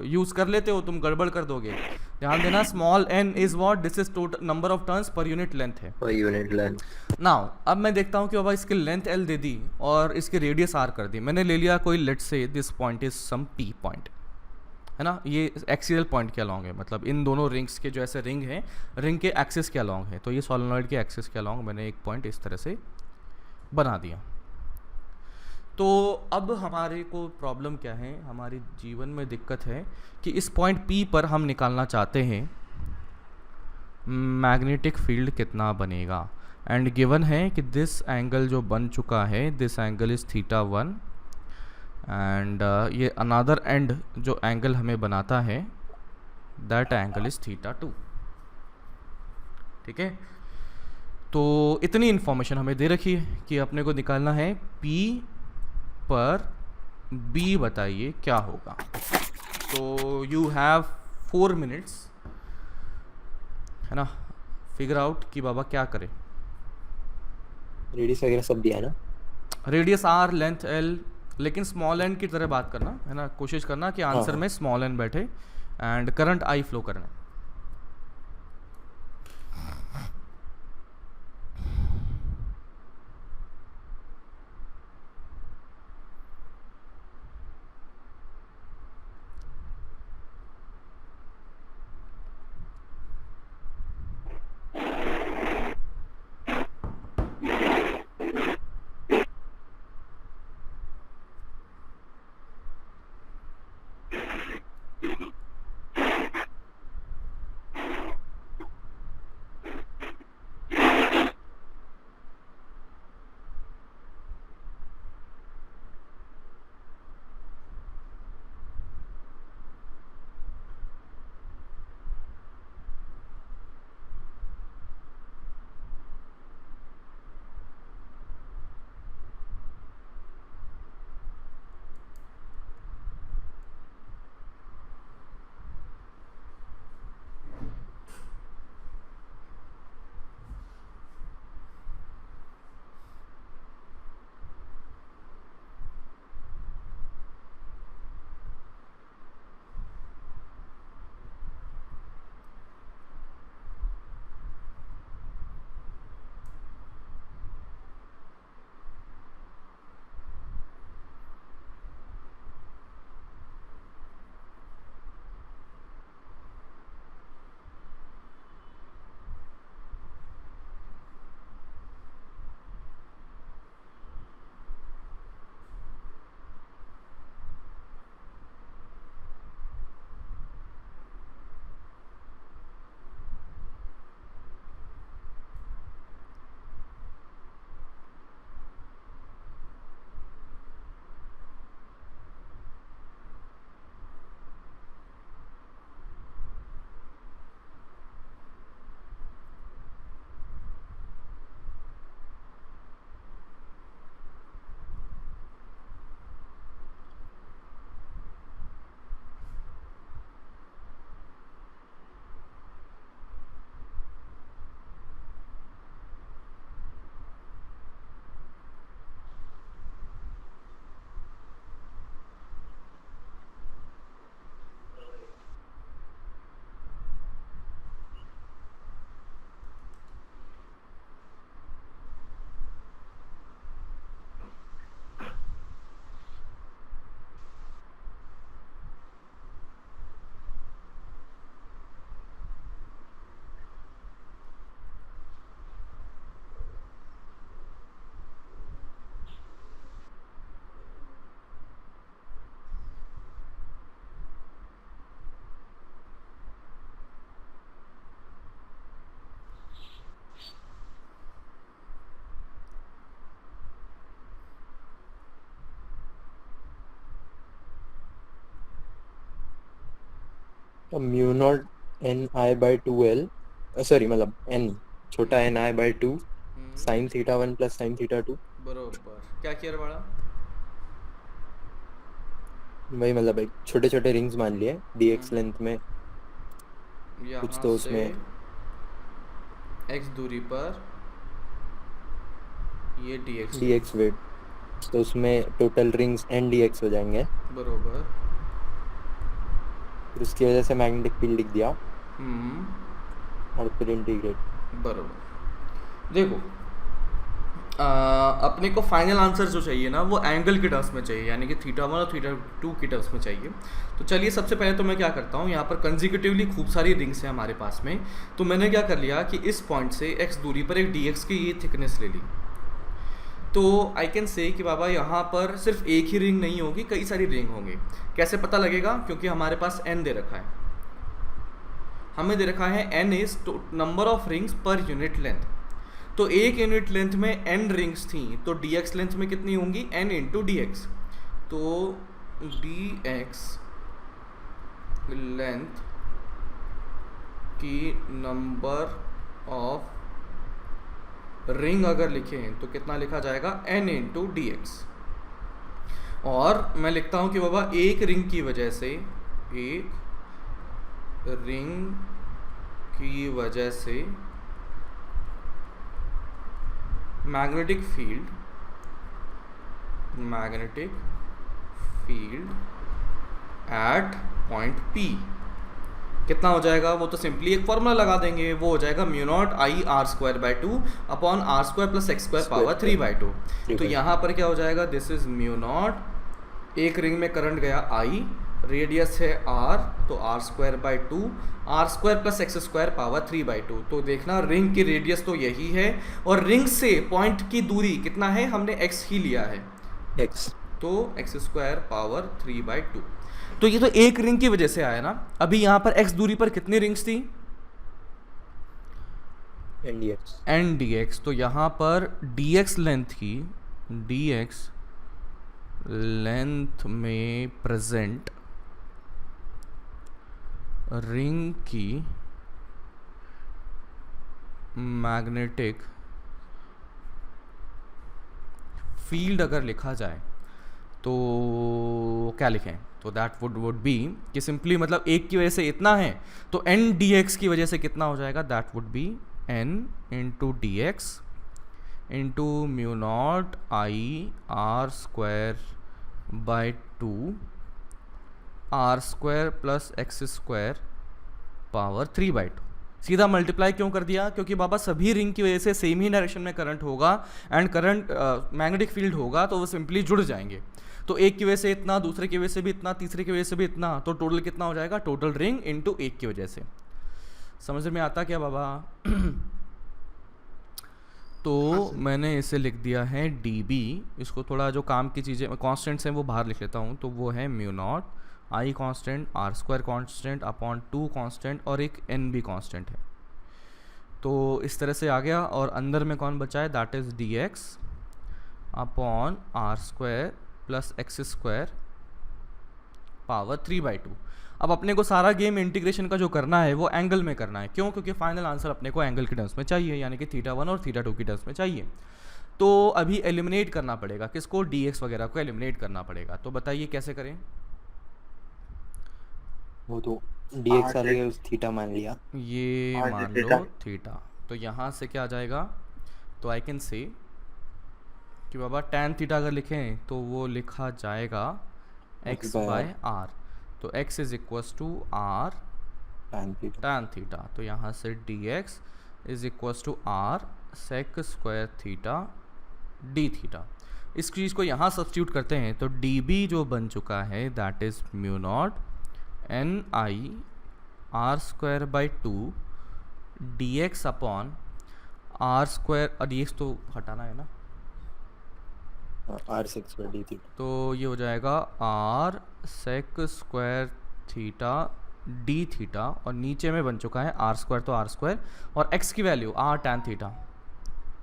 यूज़ कर लेते हो, तुम गड़बड़ कर दोगे। ध्यान देना, small N is what, this is total number of turns per unit length है। Per unit length. नाउ अब मैं देखता हूँ कि बाबा इसकी लेंथ एल दे दी और इसकी रेडियस आर कर दी। मैंने ले लिया कोई, let's say this point is some P point, है ना। ये एक्सियल पॉइंट के अलॉन्ग है, मतलब इन दोनों रिंग्स के जो ऐसे रिंग हैं, रिंग के एक्सिस के अलॉन्ग है। तो ये सोलेनॉइड के एक्सिस के अलॉन्ग मैंने एक पॉइंट इस तरह से बना दिया। तो अब हमारे को प्रॉब्लम क्या है, हमारी जीवन में दिक्कत है कि इस पॉइंट P पर हम निकालना चाहते हैं मैग्नेटिक फील्ड कितना बनेगा। एंड गिवन है कि दिस एंगल जो बन चुका है, दिस एंगल इज़ θ1 एंड ये अनदर एंड जो एंगल हमें बनाता है दैट एंगल इज़ θ2। ठीक है, तो इतनी इन्फॉर्मेशन हमें दे रखी है कि अपने को निकालना है P पर B, बताइए क्या होगा। तो यू हैव 4 मिनट्स, है ना, फिगर आउट कि बाबा क्या करे। रेडियस वगैरह सब दिया है ना? रेडियस R, लेंथ L, लेकिन स्मॉल एन की तरह बात करना, है ना, कोशिश करना कि आंसर में स्मॉल एन बैठे एंड करंट I फ्लो करना है। तो mu not N I by 2l, sorry मतलब n छोटा n i by 2 sine θ1 plus sine θ2। बरोबर, क्या किया रे बाड़ा? वही मतलब एक छोटे छोटे रिंग्स मान लिए dx लेंथ में, यहाँ कुछ तो से उसमें x दूरी पर ये dx dx वेट, तो उसमें टोटल रिंग्स n dx हो जाएंगे। बरोबर। फिर उसकी वजह से मैग्नेटिक फील्ड लिख दिया और फिर इंटीग्रेट। बरोबर। देखो अपने को फाइनल आंसर जो चाहिए ना वो एंगल के टर्म्स में चाहिए, यानी कि θ1 और θ2 के टर्म्स में चाहिए। तो चलिए सबसे पहले तो मैं क्या करता हूँ, यहाँ पर कंजिक्यूटिवली खूब सारी रिंग्स हैं हमारे पास में, तो मैंने क्या कर लिया कि इस पॉइंट से x दूरी पर एक dx की ये थिकनेस ले ली। तो आई कैन से कि बाबा यहाँ पर सिर्फ एक ही रिंग नहीं होगी, कई सारी रिंग होंगे। कैसे पता लगेगा? क्योंकि हमारे पास n दे रखा है। हमें दे रखा है n is number of rings पर यूनिट लेंथ, तो एक यूनिट लेंथ में n रिंग्स थी, तो dx लेंथ में कितनी होंगी, n इंटू डी एक्स। तो dx लेंथ की नंबर ऑफ रिंग अगर लिखें तो कितना लिखा जाएगा, n इंटू डी एक्स। और मैं लिखता हूं कि बाबा एक रिंग की वजह से, एक रिंग की वजह से magnetic field eight point P कितना हो जाएगा, वो तो सिंपली एक फॉर्मूला लगा देंगे, वो हो जाएगा mu not I R square by 2 upon R square plus X square power 3/2। तो यहाँ पर क्या हो जाएगा, दिस इज म्यू नॉट, एक रिंग में करंट गया I, रेडियस है r, तो R square by 2 R square plus X square power 3/2। तो देखना रिंग की रेडियस तो यही है और रिंग से पॉइंट की दूरी कितना है, हमने x ही लिया है, x, तो एक्स स्क्वायर पावर 3/2। तो ये तो एक रिंग की वजह से आया ना। अभी यहाँ पर x दूरी पर कितनी रिंग्स थी, n dx, तो यहाँ पर dx लेंथ की, dx लेंथ में प्रेजेंट रिंग की मैग्नेटिक फील्ड अगर लिखा जाए तो क्या लिखें, तो दैट वुड बी कि सिंपली मतलब एक की वजह से इतना है तो n dx की वजह से कितना हो जाएगा, that would be n into D X into mu not I R square by 2 R square plus X square power 3/2। सीधा मल्टीप्लाई क्यों कर दिया, क्योंकि बाबा सभी रिंग की वजह से सेम ही डायरेक्शन में करंट होगा एंड करंट मैग्नेटिक फील्ड होगा, तो वो सिंपली जुड़ जाएंगे। तो एक की वजह से इतना, दूसरे की वजह से भी इतना, तीसरे की वजह से भी इतना, तो टोटल कितना हो जाएगा, टोटल रिंग इंटू एक की वजह से। समझ में आता क्या बाबा? तो मैंने इसे लिख दिया है dB, इसको थोड़ा जो काम की चीज़ें कॉन्स्टेंट्स हैं वो बाहर लिख लेता हूँ। तो वो है mu not I constant, R square constant upon 2 constant और एक n भी कांस्टेंट है। तो इस तरह से आ गया और अंदर में कौन बचा है, that is dx upon R square plus X square power 3/2। अब अपने को सारा गेम इंटीग्रेशन का जो करना है वो एंगल में करना है। क्यों? क्योंकि फाइनल आंसर अपने को एंगल के टर्म्स में चाहिए, यानी कि θ1 और θ2 की टर्म्स में चाहिए। तो अभी एलिमिनेट करना पड़ेगा किसको, dx वगैरह को एलिमिनेट करना पड़ेगा। तो बताइए कैसे करें? वो तो dx आ गया, उस थीटा मान लिया, ये मान लो थीटा। तो यहाँ से क्या आ जाएगा, तो आई कैन से कि बाबा tan थीटा अगर लिखें तो वो लिखा जाएगा x बाय r। तो x is equals to r tan theta. तो यहाँ से dx is equals to r sec square theta d theta. इस चीज़ को यहाँ सब्स्टिट्यूट करते हैं तो dB जो बन चुका है that is mu not n i r square by 2 dx upon r square, dx तो हटाना है ना, r sec square d theta. तो ये हो जाएगा r sec square theta d theta और नीचे में बन चुका है r स्क्वायर, तो r स्क्वायर और x की वैल्यू r tan थीटा,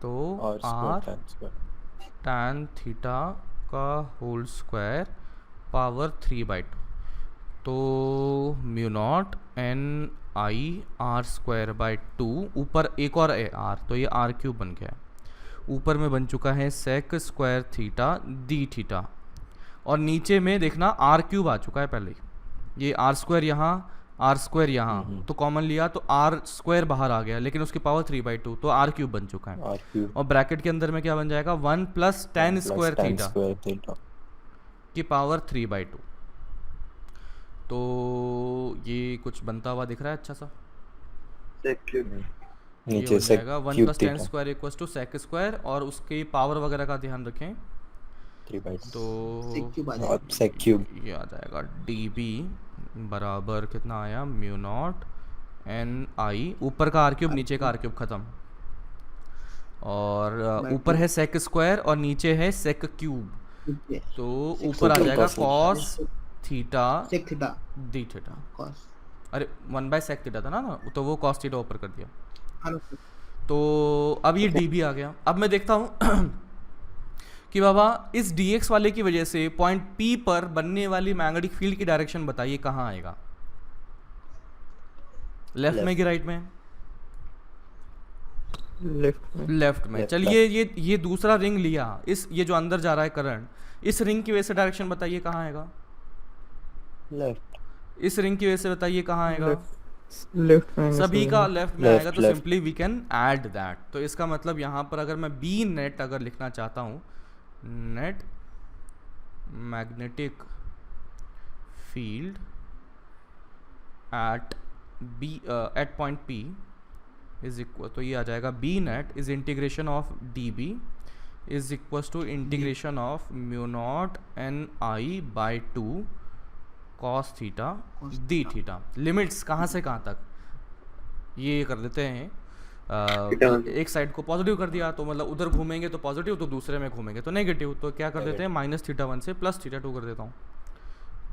तो r tan थीटा का होल स्क्वायर पावर 3/2। तो mu not n i r square by 2, ऊपर एक और है r, तो ये r क्यूब बन गया। ऊपर में बन चुका है sec square theta D theta और नीचे में देखना आर क्यूब आ चुका है पहले। ये आर स्क्वायर यहाँ, आर स्क्वायर यहाँ, तो कॉमन लिया तो आर स्क्वायर बाहर आ गया, लेकिन उसकी पावर 3/2, तो आर क्यूब बन चुका है। और ब्रैकेट के अंदर में क्या बन जाएगा, 1 प्लस tan स्क्वायर थीटा की पावर 3/2। तो ये कुछ बनता हुआ दिख रहा है अच्छा सा, नीचे से 1 plus tan square equals to sec square और उसकी पावर वगैरह का ध्यान रखें, 3/2 तो sec क्यूब ये आ जाएगा dB बराबर कितना आया, म्यू नॉट n i, ऊपर का आर क्यूब नीचे का आर क्यूब खत्म, और ऊपर है sec स्क्वायर और नीचे है sec क्यूब, तो ऊपर आ जाएगा cos थीटा d थीटा। अरे 1/sec थीटा था ना, तो वो cos थीटा ऊपर कर दिया। Hello sir. तो अब ये डी भी आ गया। अब मैं देखता हूँ कि बाबा इस dx वाले की वजह से पॉइंट P पर बनने वाली मैग्नेटिक फील्ड की डायरेक्शन बताइए कहाँ आएगा, लेफ्ट में कि राइट में? लेफ्ट में। लेफ्ट में। Left, चलिए ये दूसरा रिंग लिया, इस ये जो अंदर जा रहा है करंट, इस रिंग की वजह से डायरेक्शन बताइए कहाँ आएगा, लेफ्ट। इस रिंग की वजह से बताइए कहाँ आएगा? लेफ्ट में सभी का लेफ्ट में Left, आएगा, तो left. Simply we can add that. तो इसका मतलब यहाँ पर अगर मैं बी नेट अगर लिखना चाहता हूँ, net magnetic field at B at point P is equal, तो ये आ जाएगा B net is integration of D B is equal to integration of mu not N I by 2 cos theta D theta. Limits कहाँ से कहाँ तक ये कर देते हैं, एक साइड को पॉजिटिव कर दिया तो मतलब उधर घूमेंगे तो पॉजिटिव, तो दूसरे में घूमेंगे तो नेगेटिव, तो क्या कर देते हैं -θ1 से +θ2 कर देता हूँ,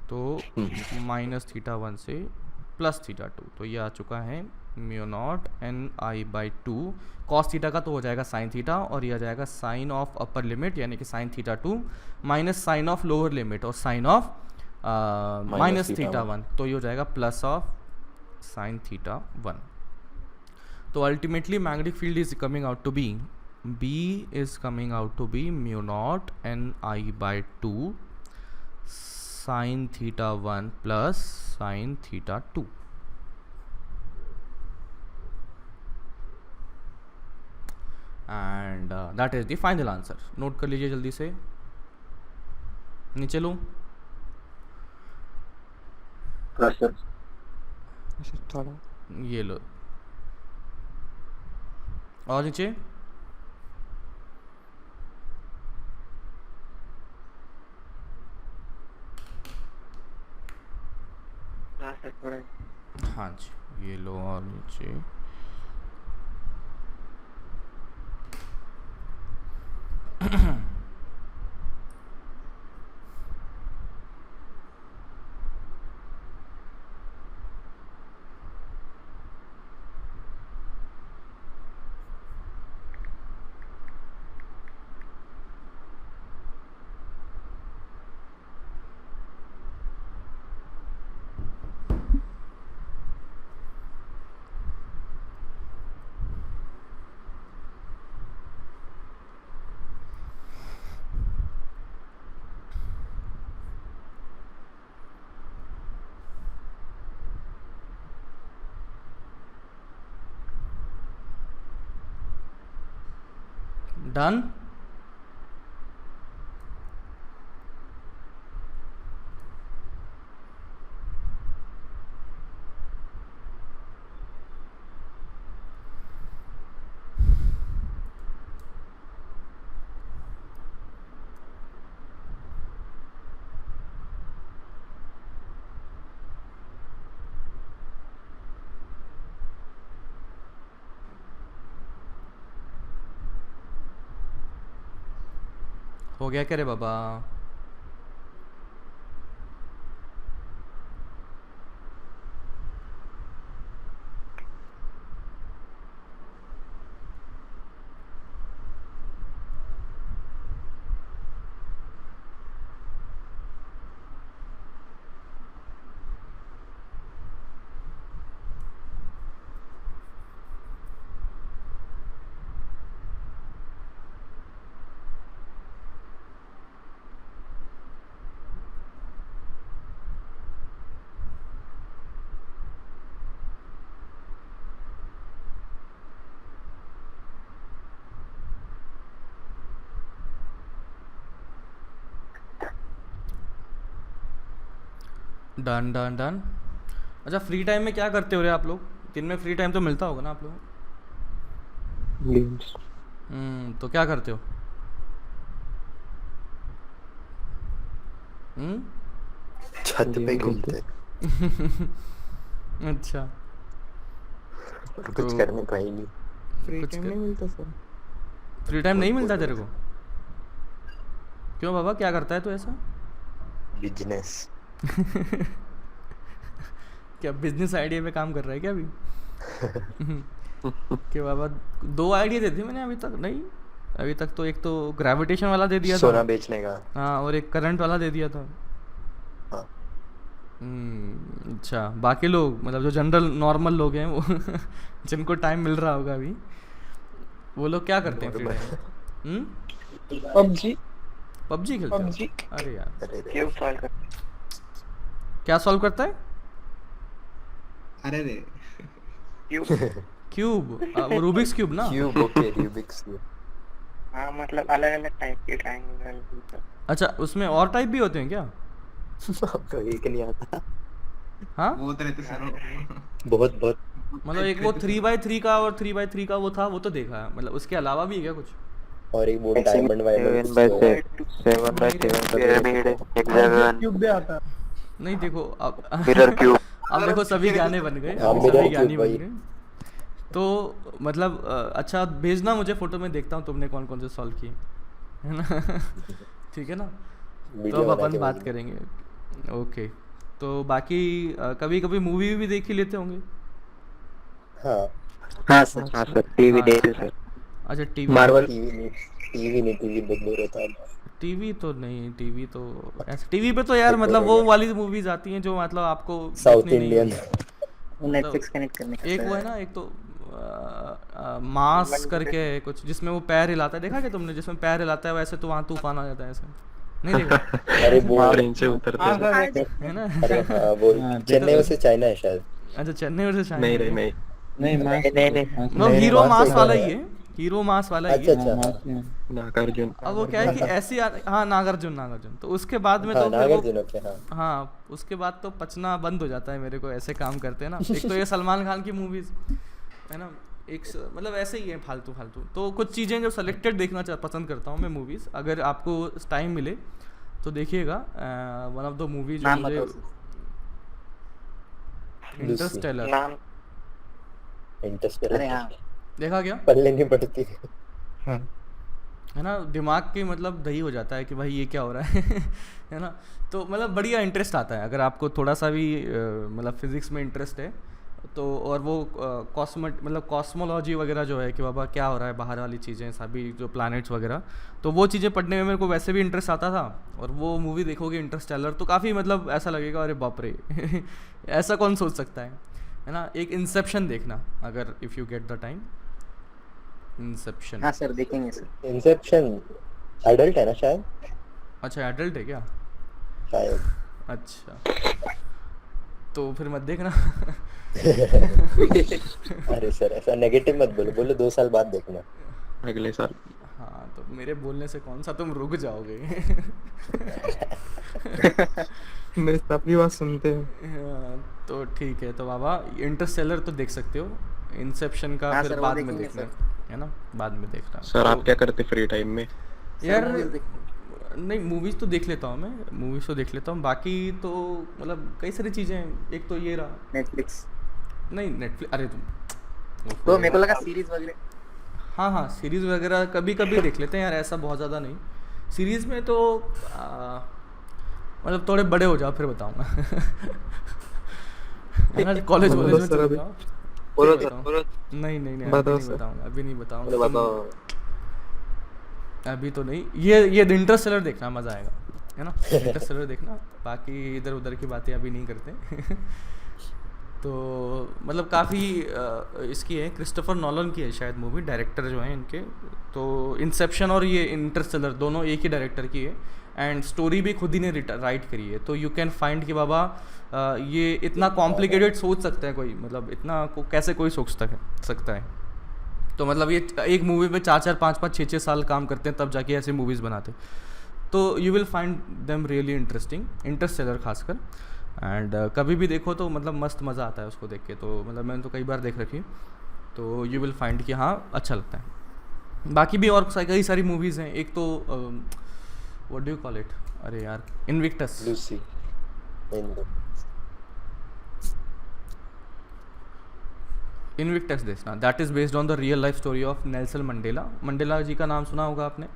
तो -θ1 से +θ2, तो ये आ चुका है mu not N I by 2 cos theta का, तो हो जाएगा साइन थीटा, और ये आ जाएगा साइन ऑफ अपर लिमिट यानी कि sine θ2 minus sine of lower limit और साइन ऑफ -θ1, तो ये हो जाएगा प्लस ऑफ साइन θ1। तो ultimately magnetic field is coming out to be, B is coming out to be mu naught n I by 2 sin theta 1 plus sin theta 2. And that is the final answer. Note कर लीजिए जल्दी से, नीचे लो। थोड़ा ये लो और नीचे। हाँ जी ये लो और नीचे। डन। हो गया क्या रे बाबा? Done done done. अच्छा फ्री टाइम में क्या करते हो रे आप लोग? दिन में फ्री टाइम तो मिलता होगा ना आप लोगों को? गेम्स तो क्या करते हो? छत पे घूमते अच्छा और कुछ तो- करने को ही नहीं। फ्री कुछ टाइम कर- नहीं मिलता सर। फ्री टाइम नहीं मिलता तेरे को? क्यों बाबा, क्या करता है तू ऐसा? बिजनेस क्या बिजनेस आइडिया पे काम कर रहा है क्या अभी? कि बाबा 2 आइडिया दे दिए मैंने अभी तक नहीं, अभी तक तो एक तो ग्रेविटेशन वाला दे दिया सोना था, बेचने का। हाँ, और एक करंट वाला दे दिया था। हाँ। अच्छा, बाकी लोग मतलब जो जनरल नॉर्मल लोग हैं वो जिनको टाइम मिल रहा होगा अभी, वो लोग क्या करते हैं फ्री टाइम? PUBG पबजी खेलते हो? PUBG अरे यार, अरे रे। क्यों सॉल्व कर क्या सॉल्व करता है? अरे रे क्यूब, वो रूबिक्स क्यूब ना? Cube, okay, Rubik's cube. हाँ मतलब अलग अलग टाइप के ट्रायंगल। अच्छा, उसमें और टाइप भी होते हैं क्या? आपको एक नहीं आता। हाँ, वो तो रहते सर। बहुत बहुत। मतलब एक वो 3x3 का और 3x3 का वो था, वो तो देखा है, मतलब उसके अलावा भी है क्या कुछ? और एक वो डायमंड वायमंड 7x7 क्यूब भी आता है। नहीं देखो अब मिरर क्यूब। अब देखो सभी गाने बन गए, हाँ, अब mirror सभी cube गाने बन भाई। गए। तो मतलब अच्छा भेजना मुझे फोटो में, देखता हूँ तुमने कौन कौन से सॉल्व किए, है ना? ठीक है ना, तो वीडियो अब बना अपन के बात भेजना। करेंगे। ओके, तो बाकी कभी कभी मूवी भी देख ही लेते होंगे। हाँ, हाँ सर टीवी हाँ। देखते सर। अच्छा टीवी, मार्वल। टीवी नहीं बहुत बोर होता है। टीवी तो नहीं, टीवी तो ऐसे टीवी पे तो यार मतलब वो वाली मूवीज आती हैं जो मतलब आपको साउथ देखनी नहीं इंडियन। है। नेटफ्लिक्स कनेक्ट करने का एक वो है ना, एक तो मास करके है कुछ, जिसमें वो पैर हिलाता है, देखा क्या तुमने? जिसमें पैर हिलाता है वैसे तो वहाँ तूफान आ जाता है, ऐसे नहीं देखा? अरे वो ट्रेन से उतरते हाँ हैं। सर है ना? अरे हाँ, वो चेन्नई में से चाइना है शायद। अच्छा, चेन्नई और से नहीं नहीं नहीं नहीं नो, हीरो मास मास एक वाला है। ही है, हीरो मास वाला ही अच्छा है। अच्छा। नागार्जुन। अब वो क्या है कि ऐसी हाँ, नागार्जुन, तो उसके बाद में हाँ, तो फिर नागार्जुन, वो ओके, हाँ। हाँ, उसके बाद तो पचना बंद हो जाता है मेरे को, ऐसे काम करते हैं ना। एक तो ये सलमान खान की मूवीज है ना, मतलब ऐसे ही है फालतू फालतू। तो कुछ चीज़ें जो सेलेक्टेड देखना पसंद करता हूँ मैं मूवीज़, अगर आपको टाइम मिले तो देखिएगा। वन ऑफ द मूवी जो मुझे इंटरस्टेलर, नाम इंटरस्टेलर। अरे हाँ देखा क्या? पल्ले नहीं पड़ती। है ना, दिमाग के मतलब दही हो जाता है कि भाई ये क्या हो रहा है है ना। तो मतलब बढ़िया इंटरेस्ट आता है अगर आपको थोड़ा सा भी मतलब फिजिक्स में इंटरेस्ट है तो। और वो मतलब कॉस्मोलॉजी वगैरह जो है कि बाबा क्या हो रहा है बाहर वाली चीज़ें सभी जो प्लैनेट्स वगैरह, तो वो चीज़ें पढ़ने में मेरे को वैसे भी इंटरेस्ट आता था। और वो मूवी देखोगे इंटरस्टेलर तो काफ़ी मतलब ऐसा लगेगा अरे बाप रे ऐसा कौन सोच सकता है ना। एक इंसेप्शन देखना अगर if you get the time, Inception. हाँ सर देखेंगे सर। इंसेप्शन एडल्ट है ना शायद? अच्छा एडल्ट है क्या? शायद। अच्छा तो फिर मत देखना अरे सर ऐसा नेगेटिव मत बोलो, बोलो 2 साल बाद देखना। अगले साल। हाँ, तो मेरे बोलने से कौन सा तुम रुक जाओगे मेरे सभी बात सुनते हैं। हाँ, तो ठीक है, तो बाबा इंटरस्टेलर तो देख सकते हो, इंसेप्शन का हाँ फिर सर, वो बाद में देखेंगे देखना है ना, बाद में देखना। सर आप तो क्या करते फ्री टाइम में? यार नहीं, मूवीज़ तो देख लेता हूँ मैं, मूवीज़ तो देख लेता हूँ, बाकी तो मतलब कई सारी चीज़ें हैं। एक तो ये रहा नेटफ्लिक्स नहीं नेटफ्लिक्स, अरे तुम तो मेरे को लगा सीरीज वगैरह। हाँ हाँ, सीरीज़ वगैरह कभी कभी देख लेते हैं यार, ऐसा बहुत ज़्यादा नहीं। सीरीज़ में तो मतलब थोड़े बड़े हो जाओ फिर बताऊँगा है ना, कॉलेज वॉलेज में चले जाओ बोलो फिर सर, बताऊँ। नहीं नहीं नहीं, बताओ अभी नहीं सर। बताऊँगा, अभी नहीं बोलो बताऊँगा बताओ। अभी तो नहीं। ये इंटरस्टेलर देखना मज़ा आएगा, है ना, इंटरस्टेलर देखना। बाकी इधर उधर की बातें अभी नहीं करते तो मतलब काफ़ी इसकी है, क्रिस्टोफर नॉलन की है शायद मूवी, डायरेक्टर जो हैं इनके। तो इंसेप्शन और ये इंटरस्टेलर दोनों एक ही डायरेक्टर की है, एंड स्टोरी भी खुद ही ने राइट करी है। तो यू कैन फाइंड कि बाबा ये इतना कॉम्प्लिकेटेड सोच सकता है कोई, मतलब इतना कैसे कोई सोच सकता है। तो मतलब ये एक मूवी में 4-4, 5-5, 6-6 साल काम करते हैं तब जाके ऐसे मूवीज़ बनाते। तो you will find them really interesting, Interstellar खासकर। एंड कभी भी देखो तो मतलब मस्त मज़ा आता है उसको देख के। तो मतलब मैंने तो कई बार देख रखी, तो यू विल फाइंड कि हाँ अच्छा लगता है। बाकी भी और कई सारी मूवीज़ हैं। एक तो what do you call it, अरे यार इनविक्टस। लूसी। इनविक्टस देखना, that is based on the real life story of Nelson Mandela. Mandela ji का नाम सुना होगा आपने?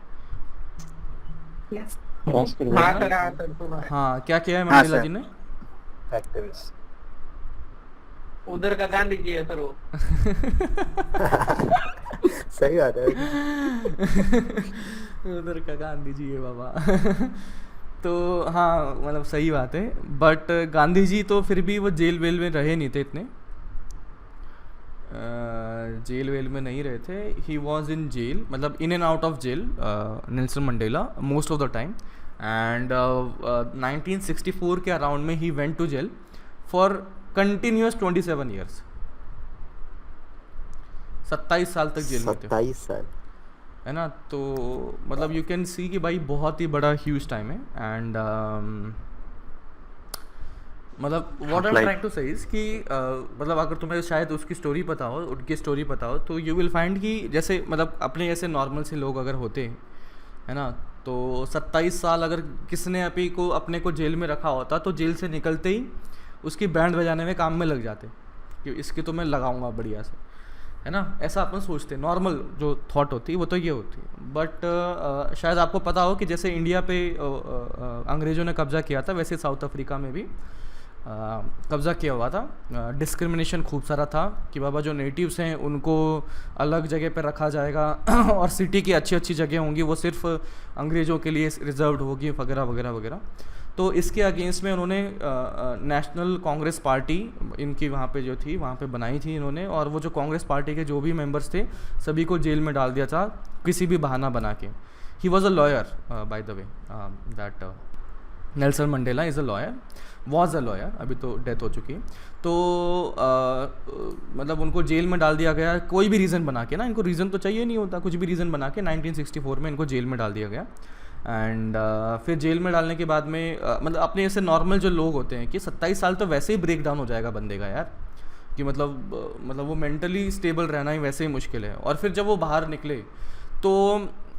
Yes. हाँ सर हाँ सर सुना है। हाँ, क्या किया है हाँ, मंडेला सर। जी ने? एक्टिविस्ट। उधर का गांधी जी है सर वो। सही बात है। उधर का गांधी जी है बाबा। तो हाँ मतलब सही बात है, बट गांधी जी तो फिर भी वो जेल वेल में रहे नहीं थे इतने, जेल वेल में नहीं रहे थे। ही वॉज इन जेल, मतलब in and out of jail, Nelson Mandela most of the time. And 1964 के अराउंड में ही went to jail for continuous 27 years. 27 साल तक जेल में थे, 27 साल है ना। तो मतलब यू कैन सी कि भाई बहुत ही बड़ा ह्यूज टाइम है। एंड मतलब what I am trying to say is कि मतलब अगर तुम्हें शायद उसकी स्टोरी पता हो, उनकी स्टोरी पता हो, तो यू विल फाइंड कि जैसे मतलब अपने जैसे नॉर्मल से लोग अगर होते हैं, है ना, तो 27 साल अगर किसने अपने को जेल में रखा होता तो जेल से निकलते ही उसकी बैंड बजाने में काम में लग जाते कि इसकी तो मैं लगाऊंगा बढ़िया से, है ना। ऐसा अपन सोचते, नॉर्मल जो थॉट होती है वो तो ये होती है। बट शायद आपको पता हो कि जैसे इंडिया पे अंग्रेज़ों ने कब्ज़ा किया था, वैसे साउथ अफ्रीका में भी कब्ज़ा किया हुआ था। डिस्क्रिमिनेशन खूब सारा था कि बाबा जो नेटिव्स हैं उनको अलग जगह पे रखा जाएगा और सिटी की अच्छी अच्छी जगह होंगी वो सिर्फ अंग्रेज़ों के लिए रिजर्व्ड होगी, वगैरह वगैरह वगैरह। तो इसके अगेंस्ट में उन्होंने नेशनल कांग्रेस पार्टी इनकी वहाँ पे जो थी वहाँ पे बनाई थी इन्होंने, और वो जो कांग्रेस पार्टी के जो भी मेंबर्स थे सभी को जेल में डाल दिया था किसी भी बहाना बना के। He was a lawyer by the way, that Nelson Mandela is a lawyer, was a lawyer, अभी तो डेथ हो चुकी है। तो मतलब उनको जेल में डाल दिया गया कोई भी रीज़न बना के ना, इनको रीज़न तो चाहिए नहीं होता, कुछ भी रीज़न बना के 1964 में इनको जेल में डाल दिया गया। एंड फिर जेल में डालने के बाद में मतलब अपने ऐसे नॉर्मल जो लोग होते हैं कि 27 साल तो वैसे ही ब्रेक डाउन हो जाएगा बंदे का यार, कि मतलब वो मेंटली स्टेबल रहना ही वैसे ही मुश्किल है। और फिर जब वो बाहर निकले तो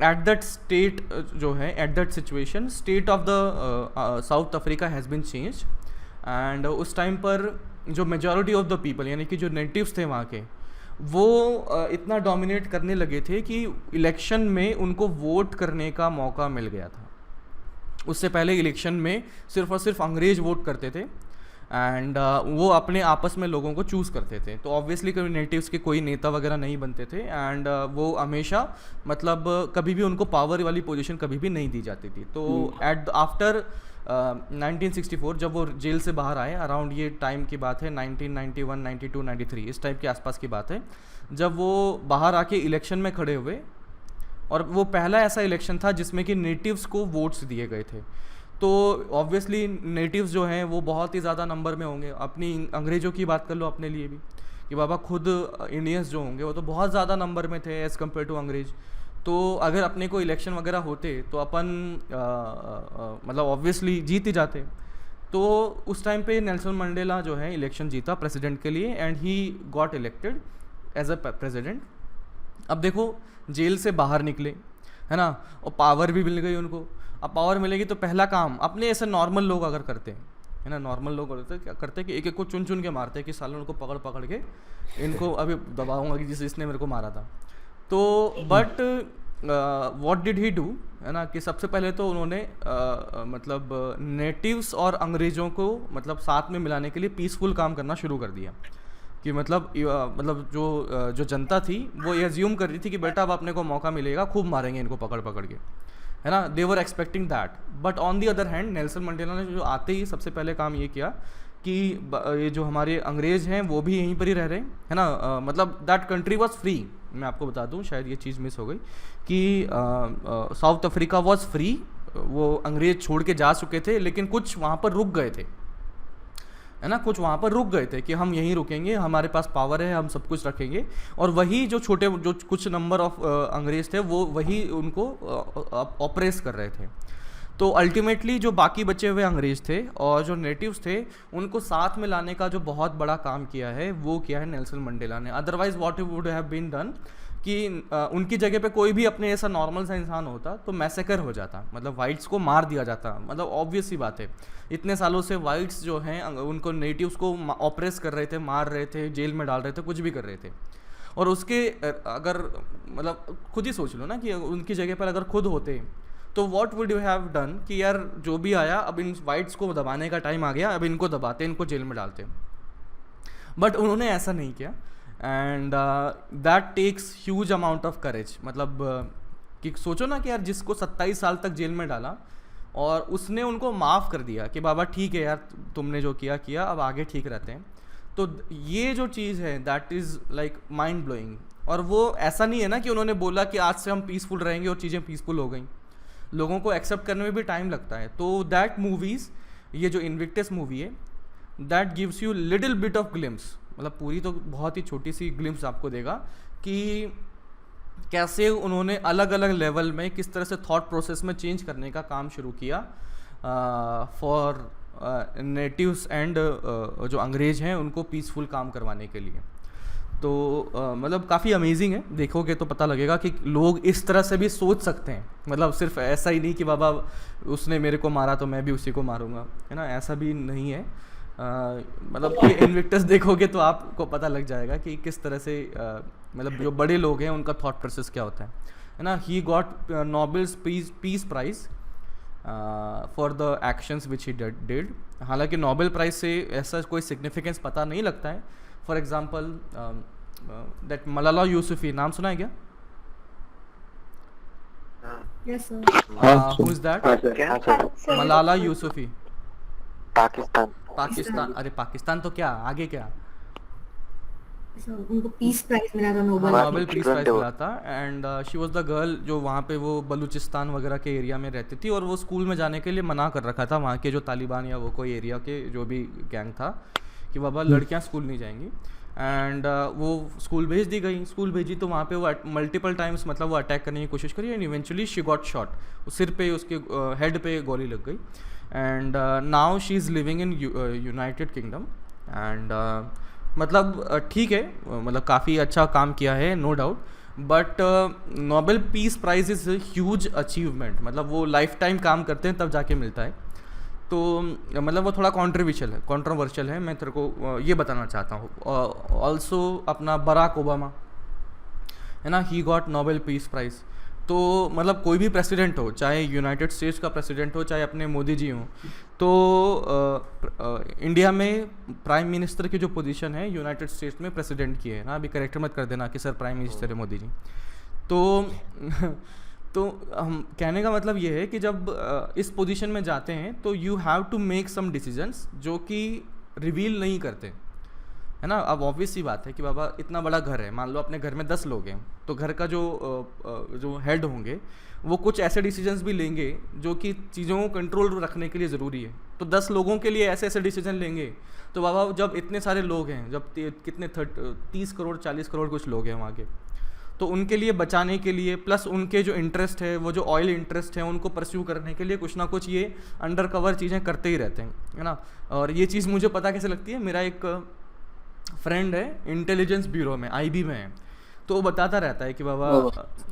एट दैट स्टेट जो है, at that situation state of the South Africa has been change. And उस टाइम पर जो मेजॉरिटी ऑफ द पीपल यानी कि जो नेटिव्स थे वहाँ के, वो इतना डोमिनेट करने लगे थे कि इलेक्शन में उनको वोट करने का मौका मिल गया था। उससे पहले इलेक्शन में सिर्फ और सिर्फ अंग्रेज वोट करते थे एंड वो अपने आपस में लोगों को चूज़ करते थे। तो ऑब्वियसली कभी नेटिव्स के कोई नेता वगैरह नहीं बनते थे एंड वो हमेशा मतलब कभी भी उनको पावर वाली पोजीशन कभी भी नहीं दी जाती थी। तो आफ्टर 1964 जब वो जेल से बाहर आए, अराउंड ये टाइम की बात है 1991, 92, 93 इस टाइप के आसपास की बात है, जब वो बाहर आके इलेक्शन में खड़े हुए। और वो पहला ऐसा इलेक्शन था जिसमें कि नेटिव्स को वोट्स दिए गए थे। तो ऑब्वियसली नेटिव्स जो हैं वो बहुत ही ज़्यादा नंबर में होंगे। अपनी अंग्रेज़ों की बात कर लो अपने लिए भी कि बाबा खुद इंडियंस जो होंगे वो तो बहुत ज़्यादा नंबर में थे एज़ कम्पेयर टू अंग्रेज़। तो अगर अपने को इलेक्शन वगैरह होते तो अपन मतलब ऑब्वियसली जीत ही जाते। तो उस टाइम पे नेल्सन मंडेला जो है इलेक्शन जीता प्रेसिडेंट के लिए and he got elected as a president. अब देखो जेल से बाहर निकले, है ना, और पावर भी मिल गई उनको। अब पावर मिलेगी तो पहला काम अपने ऐसे नॉर्मल लोग अगर करते हैं, है ना, नॉर्मल लोग क्या करते हैं कि एक एक को चुन चुन के मारते हैं कि सालों उनको पकड़ पकड़ के इनको अभी दबाऊंगा कि जिसने मेरे को मारा था। तो but what did he do, है ना, कि सबसे पहले तो उन्होंने मतलब नेटिव्स और अंग्रेज़ों को मतलब साथ में मिलाने के लिए पीसफुल काम करना शुरू कर दिया। कि मतलब जो जनता थी वो ये एज्यूम कर रही थी कि बेटा अब अपने को मौका मिलेगा, खूब मारेंगे इनको पकड़ पकड़ के, है ना। They were expecting that. But on the other hand Nelson Mandela ने जो आते ही सबसे पहले काम ये किया कि ये जो हमारे अंग्रेज़ हैं वो भी यहीं पर ही रह रहे हैं, है ना। मतलब दैट कंट्री वॉज फ्री। मैं आपको बता दूं, शायद ये चीज़ मिस हो गई कि साउथ अफ्रीका वॉज फ्री। वो अंग्रेज़ छोड़ के जा चुके थे लेकिन कुछ वहाँ पर रुक गए थे, है ना, कुछ वहाँ पर रुक गए थे कि हम यहीं रुकेंगे, हमारे पास पावर है, हम सब कुछ रखेंगे। और वही जो कुछ नंबर ऑफ अंग्रेज़ थे वो वही उनको ऑपरेस कर रहे थे। तो अल्टीमेटली जो बाकी बचे हुए अंग्रेज़ थे और जो नेटिव्स थे उनको साथ में लाने का जो बहुत बड़ा काम किया है वो किया है नेल्सन मंडेला ने। Otherwise what would have been done कि उनकी जगह पे कोई भी अपने ऐसा नॉर्मल सा इंसान होता तो मैसेकर हो जाता, मतलब वाइट्स को मार दिया जाता। मतलब ऑब्वियस सी बात है, इतने सालों से वाइट्स जो हैं उनको नेटिव्स को ऑपरेस कर रहे थे, मार रहे थे, जेल में डाल रहे थे, कुछ भी कर रहे थे। और उसके अगर मतलब खुद ही सोच लो ना कि उनकी जगह पर अगर खुद होते तो what would you have done कि यार जो भी आया अब इन वाइट्स को दबाने का टाइम आ गया, अब इनको दबाते, इनको जेल में डालते। बट उन्होंने ऐसा नहीं किया and that takes huge amount of courage. मतलब कि सोचो ना कि यार जिसको 27 साल तक जेल में डाला और उसने उनको माफ़ कर दिया कि बाबा ठीक है यार तुमने जो किया किया, अब आगे ठीक रहते हैं। तो ये जो चीज़ है that is like mind blowing. और वो ऐसा नहीं है ना कि उन्होंने बोला कि आज से हम पीसफुल रहेंगे और चीज़ें पीसफुल हो गई, लोगों को एक्सेप्ट करने में भी टाइम लगता है। तो दैट मूवीज़, ये जो इन्विक्टस मूवी है, that gives you little bit of glimpse, मतलब पूरी तो बहुत ही छोटी सी ग्लिम्स आपको देगा कि कैसे उन्होंने अलग अलग लेवल में किस तरह से थॉट प्रोसेस में चेंज करने का काम शुरू किया फॉर नेटिव्स एंड जो अंग्रेज हैं उनको पीसफुल काम करवाने के लिए। तो मतलब काफ़ी अमेजिंग है, देखोगे तो पता लगेगा कि लोग इस तरह से भी सोच सकते हैं। मतलब सिर्फ ऐसा ही नहीं कि बाबा उसने मेरे को मारा तो मैं भी उसी को मारूंगा, है ना, ऐसा भी नहीं है। मतलब ये इन्विक्टस देखोगे तो आपको पता लग जाएगा कि किस तरह से मतलब जो बड़े लोग हैं उनका थॉट प्रोसेस क्या होता है ना। He got Nobel's peace prize for the actions which he did. हालांकि नोबेल प्राइज से ऐसा कोई सिग्निफिकेंस पता नहीं लगता है। For example that Malala Yusufi, नाम सुना है क्या? Yes, sir. Who is that? हाँ सर मलाला यूसुफी। पाकिस्तान पाकिस्तान? अरे पाकिस्तान तो क्या, आगे क्या? So, उनको पीस प्राइज मिला था नोबेल। नोबेल पीस प्राइज मिला था and she was the girl जो वहाँ पे वो बलूचिस्तान वगैरह के एरिया में रहती थी और वो स्कूल में जाने के लिए मना कर रखा था वहाँ के जो तालिबान या वो कोई एरिया के जो भी गैंग था कि बाबा लड़कियाँ स्कूल नहीं जाएंगी। एंड वो स्कूल भेज दी गई। स्कूल भेजी तो वहाँ पे वो मल्टीपल टाइम्स मतलब वो अटैक करने की कोशिश करी and eventually she got shot, सिर पे उसके हेड पे गोली लग गई। And now she is living in United Kingdom and मतलब ठीक है, मतलब काफ़ी अच्छा काम किया है, no doubt. But Nobel peace prize is huge achievement, मतलब वो लाइफ टाइम काम करते हैं तब जाके मिलता है। तो मतलब वो थोड़ा कंट्रोवर्शियल है। मैं तेरे को ये बताना चाहता हूँ। ऑल्सो अपना बराक ओबामा है ना, he got Nobel peace prize. तो मतलब कोई भी प्रेसिडेंट हो, चाहे यूनाइटेड स्टेट्स का प्रेसिडेंट हो, चाहे अपने मोदी जी हों, तो इंडिया में प्राइम मिनिस्टर की जो पोजीशन है यूनाइटेड स्टेट्स में प्रेसिडेंट की है ना। अभी करेक्ट मत कर देना कि सर प्राइम मिनिस्टर है मोदी जी। तो हम कहने का मतलब ये है कि जब इस पोजीशन में जाते हैं तो you have to make some decisions जो कि रिवील नहीं करते, है ना। अब ऑब्वियस सी बात है कि बाबा इतना बड़ा घर है, मान लो अपने घर में 10 लोग हैं, तो घर का जो हेड होंगे वो कुछ ऐसे डिसीजंस भी लेंगे जो कि चीज़ों को कंट्रोल रखने के लिए ज़रूरी है। तो 10 लोगों के लिए ऐसे ऐसे डिसीजन लेंगे तो बाबा जब इतने सारे लोग हैं, जब कितने 30 करोड़ 40 करोड़ कुछ लोग हैं वहाँ के, तो उनके लिए बचाने के लिए प्लस उनके जो इंटरेस्ट है वो जो ऑयल इंटरेस्ट है उनको परस्यू करने के लिए कुछ ना कुछ ये अंडर कवर चीज़ें करते ही रहते हैं, है ना। और ये चीज़ मुझे पता कैसे लगती है, मेरा एक फ्रेंड है इंटेलिजेंस ब्यूरो में, IB में है, तो वो बताता रहता है कि बाबा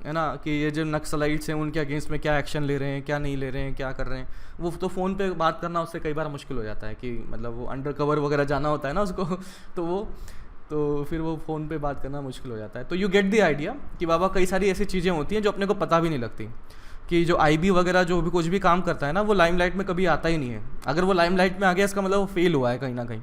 है ना कि ये जो नक्सलाइट्स हैं उनके अगेंस्ट में क्या एक्शन ले रहे हैं, क्या नहीं ले रहे हैं, क्या कर रहे हैं। वो तो फ़ोन पे बात करना उससे कई बार मुश्किल हो जाता है कि मतलब वो अंडर कवर वगैरह जाना होता है ना उसको, तो फिर वो फ़ोन पे बात करना मुश्किल हो जाता है। तो यू गेट द आइडिया कि बाबा कई सारी ऐसी चीज़ें होती हैं जो अपने को पता भी नहीं लगती, कि जो IB वगैरह जो भी कुछ भी काम करता है ना वो लाइमलाइट में कभी आता ही नहीं है। अगर वो लाइमलाइट में आ गया इसका मतलब वो फेल हुआ है कहीं ना कहीं,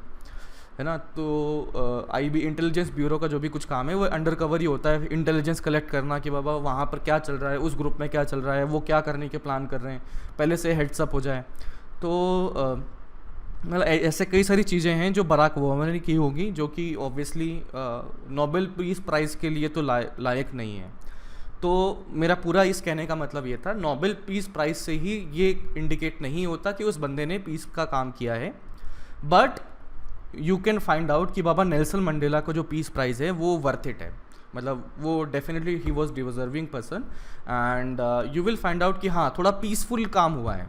है ना। तो IB इंटेलिजेंस ब्यूरो का जो भी कुछ काम है वो अंडर कवर ही होता है, इंटेलिजेंस कलेक्ट करना कि बाबा वहाँ पर क्या चल रहा है, उस ग्रुप में क्या चल रहा है, वो क्या करने के प्लान कर रहे हैं, पहले से हेड्सअप हो जाए। तो मतलब ऐसे कई सारी चीज़ें हैं जो बराक ओबामा ने की होगी जो कि ऑब्वियसली नोबेल पीस प्राइज़ के लिए तो लायक नहीं है। तो मेरा पूरा इस कहने का मतलब ये था, नोबेल पीस प्राइज़ से ही ये इंडिकेट नहीं होता कि उस बंदे ने पीस का काम किया है, but you can find out कि बाबा नेल्सन मंडेला को जो पीस प्राइज़ है वो वर्थ इट है। मतलब वो definitely he was deserving person and you will find out कि हाँ थोड़ा पीसफुल काम हुआ है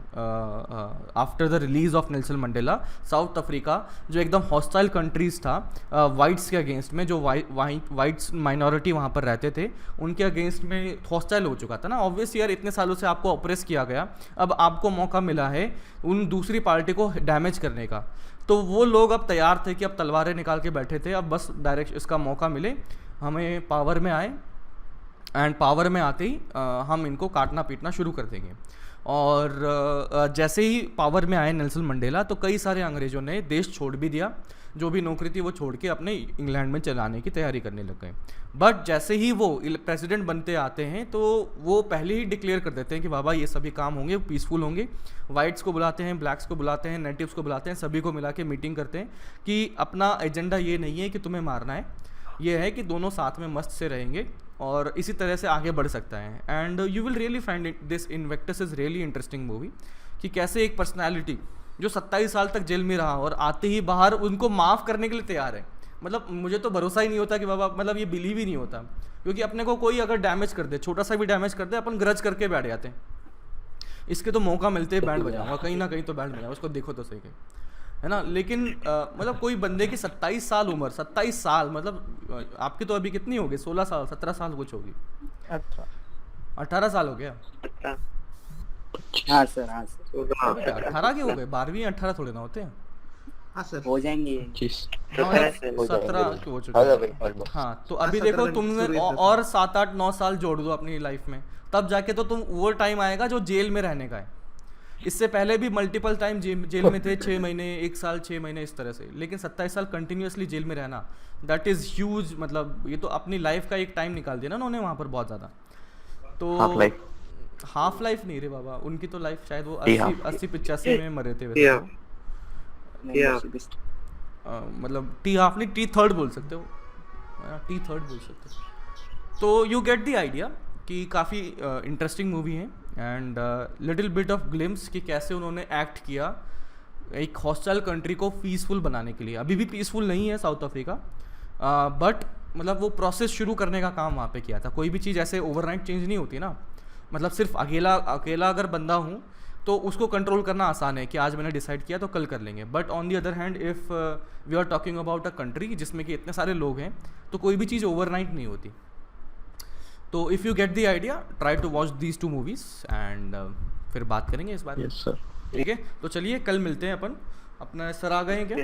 after the release of Nelson Mandela. South Africa जो एकदम हॉस्टाइल कंट्रीज था वाइट्स के अगेंस्ट में, जो वाइट्स माइनॉरिटी वहाँ पर रहते थे उनके अगेंस्ट में हॉस्टाइल हो चुका था ना। ऑब्वियस यार इतने सालों से आपको ऑपरेस किया गया, अब आपको मौका मिला है उन दूसरी पार्टी को डैमेज करने का, तो वो लोग अब तैयार थे कि अब तलवारें निकाल के बैठे थे, अब बस डायरेक्ट इसका मौका मिले हमें पावर में आए एंड पावर में आते ही हम इनको काटना पीटना शुरू कर देंगे। और जैसे ही पावर में आए नेल्सन मंडेला तो कई सारे अंग्रेज़ों ने देश छोड़ भी दिया, जो भी नौकरी थी वो छोड़ के अपने इंग्लैंड में चलाने की तैयारी करने लग गए। बट जैसे ही वो प्रेसिडेंट बनते आते हैं तो वो पहले ही डिक्लेयर कर देते हैं कि बाबा ये सभी काम होंगे, पीसफुल होंगे। वाइट्स को बुलाते हैं, ब्लैक्स को बुलाते हैं, नेटिव्स को बुलाते हैं, सभी को मिला के मीटिंग करते हैं कि अपना एजेंडा ये नहीं है कि तुम्हें मारना है, ये है कि दोनों साथ में मस्त से रहेंगे और इसी तरह से आगे बढ़ सकता है। And you will really find it this Invictus is really interesting movie कि कैसे एक पर्सनैलिटी जो 27 साल तक जेल में रहा और आते ही बाहर उनको माफ़ करने के लिए तैयार है। मतलब मुझे तो भरोसा ही नहीं होता कि बाबा, मतलब ये बिलीव ही नहीं होता, क्योंकि अपने को कोई अगर डैमेज कर दे, छोटा सा भी डैमेज कर दे, अपन ग्रज करके बैठ जाते हैं। इसके तो मौका मिलते ही बैंड बजाऊंगा, कहीं ना कहीं तो बैंड बजाऊंगा, उसको देखो तो सही है ना। लेकिन मतलब कोई बंदे की 27 साल उम्र, 27 साल मतलब आपकी तो अभी कितनी होगी, 16 साल 17 साल कुछ होगी, 18 साल हो गया। हाँ सर, हाँ सर, 18 के हो गए, 12वीं 18 थोड़े ना होते हैं। हाँ सर, हो जाएंगे। 17 के हो चुके। हाँ तो अभी देखो तुमने और 7 8 9 साल जोड़ दो अपनी लाइफ में, तब जाके तो तुम वो टाइम आएगा जो जेल में रहने का है। इससे पहले भी मल्टीपल टाइम जेल में थे, 6 महीने 1 साल 6 महीने इस तरह से, लेकिन 27 साल कंटिन्यूसली जेल में रहना, दैट इज़ ह्यूज। मतलब ये तो अपनी लाइफ का एक टाइम निकाल दिया ना उन्होंने वहाँ पर बहुत ज़्यादा। तो हाफ लाइफ नहीं रे बाबा, उनकी तो लाइफ शायद वो 80-85 में मरे थे वैसे। मतलब टी हाफ नहीं, टी थर्ड बोल सकते हो, टी थर्ड बोल सकते हो। तो यू गेट द आइडिया कि काफ़ी इंटरेस्टिंग मूवी है and little bit of glimpse कि कैसे उन्होंने एक्ट किया एक हॉस्टाइल कंट्री को पीसफुल बनाने के लिए। अभी भी पीसफुल नहीं है साउथ अफ्रीका, बट मतलब वो प्रोसेस शुरू करने का काम वहाँ पे किया था। कोई भी चीज़ ऐसे ओवरनाइट चेंज नहीं होती ना, मतलब सिर्फ अकेला अगर बंदा हूँ तो उसको कंट्रोल करना आसान है कि आज मैंने डिसाइड किया तो कल कर लेंगे। But on the other hand if we are talking about a country जिसमें कि इतने सारे लोग हैं, तो कोई भी चीज़ ओवरनाइट नहीं होती। तो if you get the idea, try to watch these 2 movies and फिर बात करेंगे इस बारे में। यस सर, ठीक है, तो चलिए कल मिलते हैं अपन। अपना सर आ गए हैं क्या?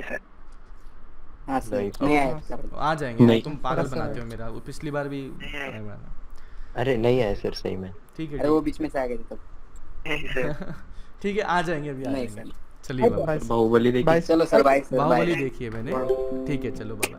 हाँ सर, नहीं आया सर। आ जाएंगे, नहीं। तुम पागल बनाते हो मेरा, वो पिछली बार भी नहीं बना। अरे नहीं आए सर, सही में। ठीक अरे है, वो बीच में से आ गए थे तब। ठीक है, आ जाएंगे अभी, आ नहीं जाएंगे। सर। चलिए बाबा, बाहुबली देखिए। चलो sir, bye sir, Baahubali bye. देखिए मैंने। ठीक है, चलो बाबा।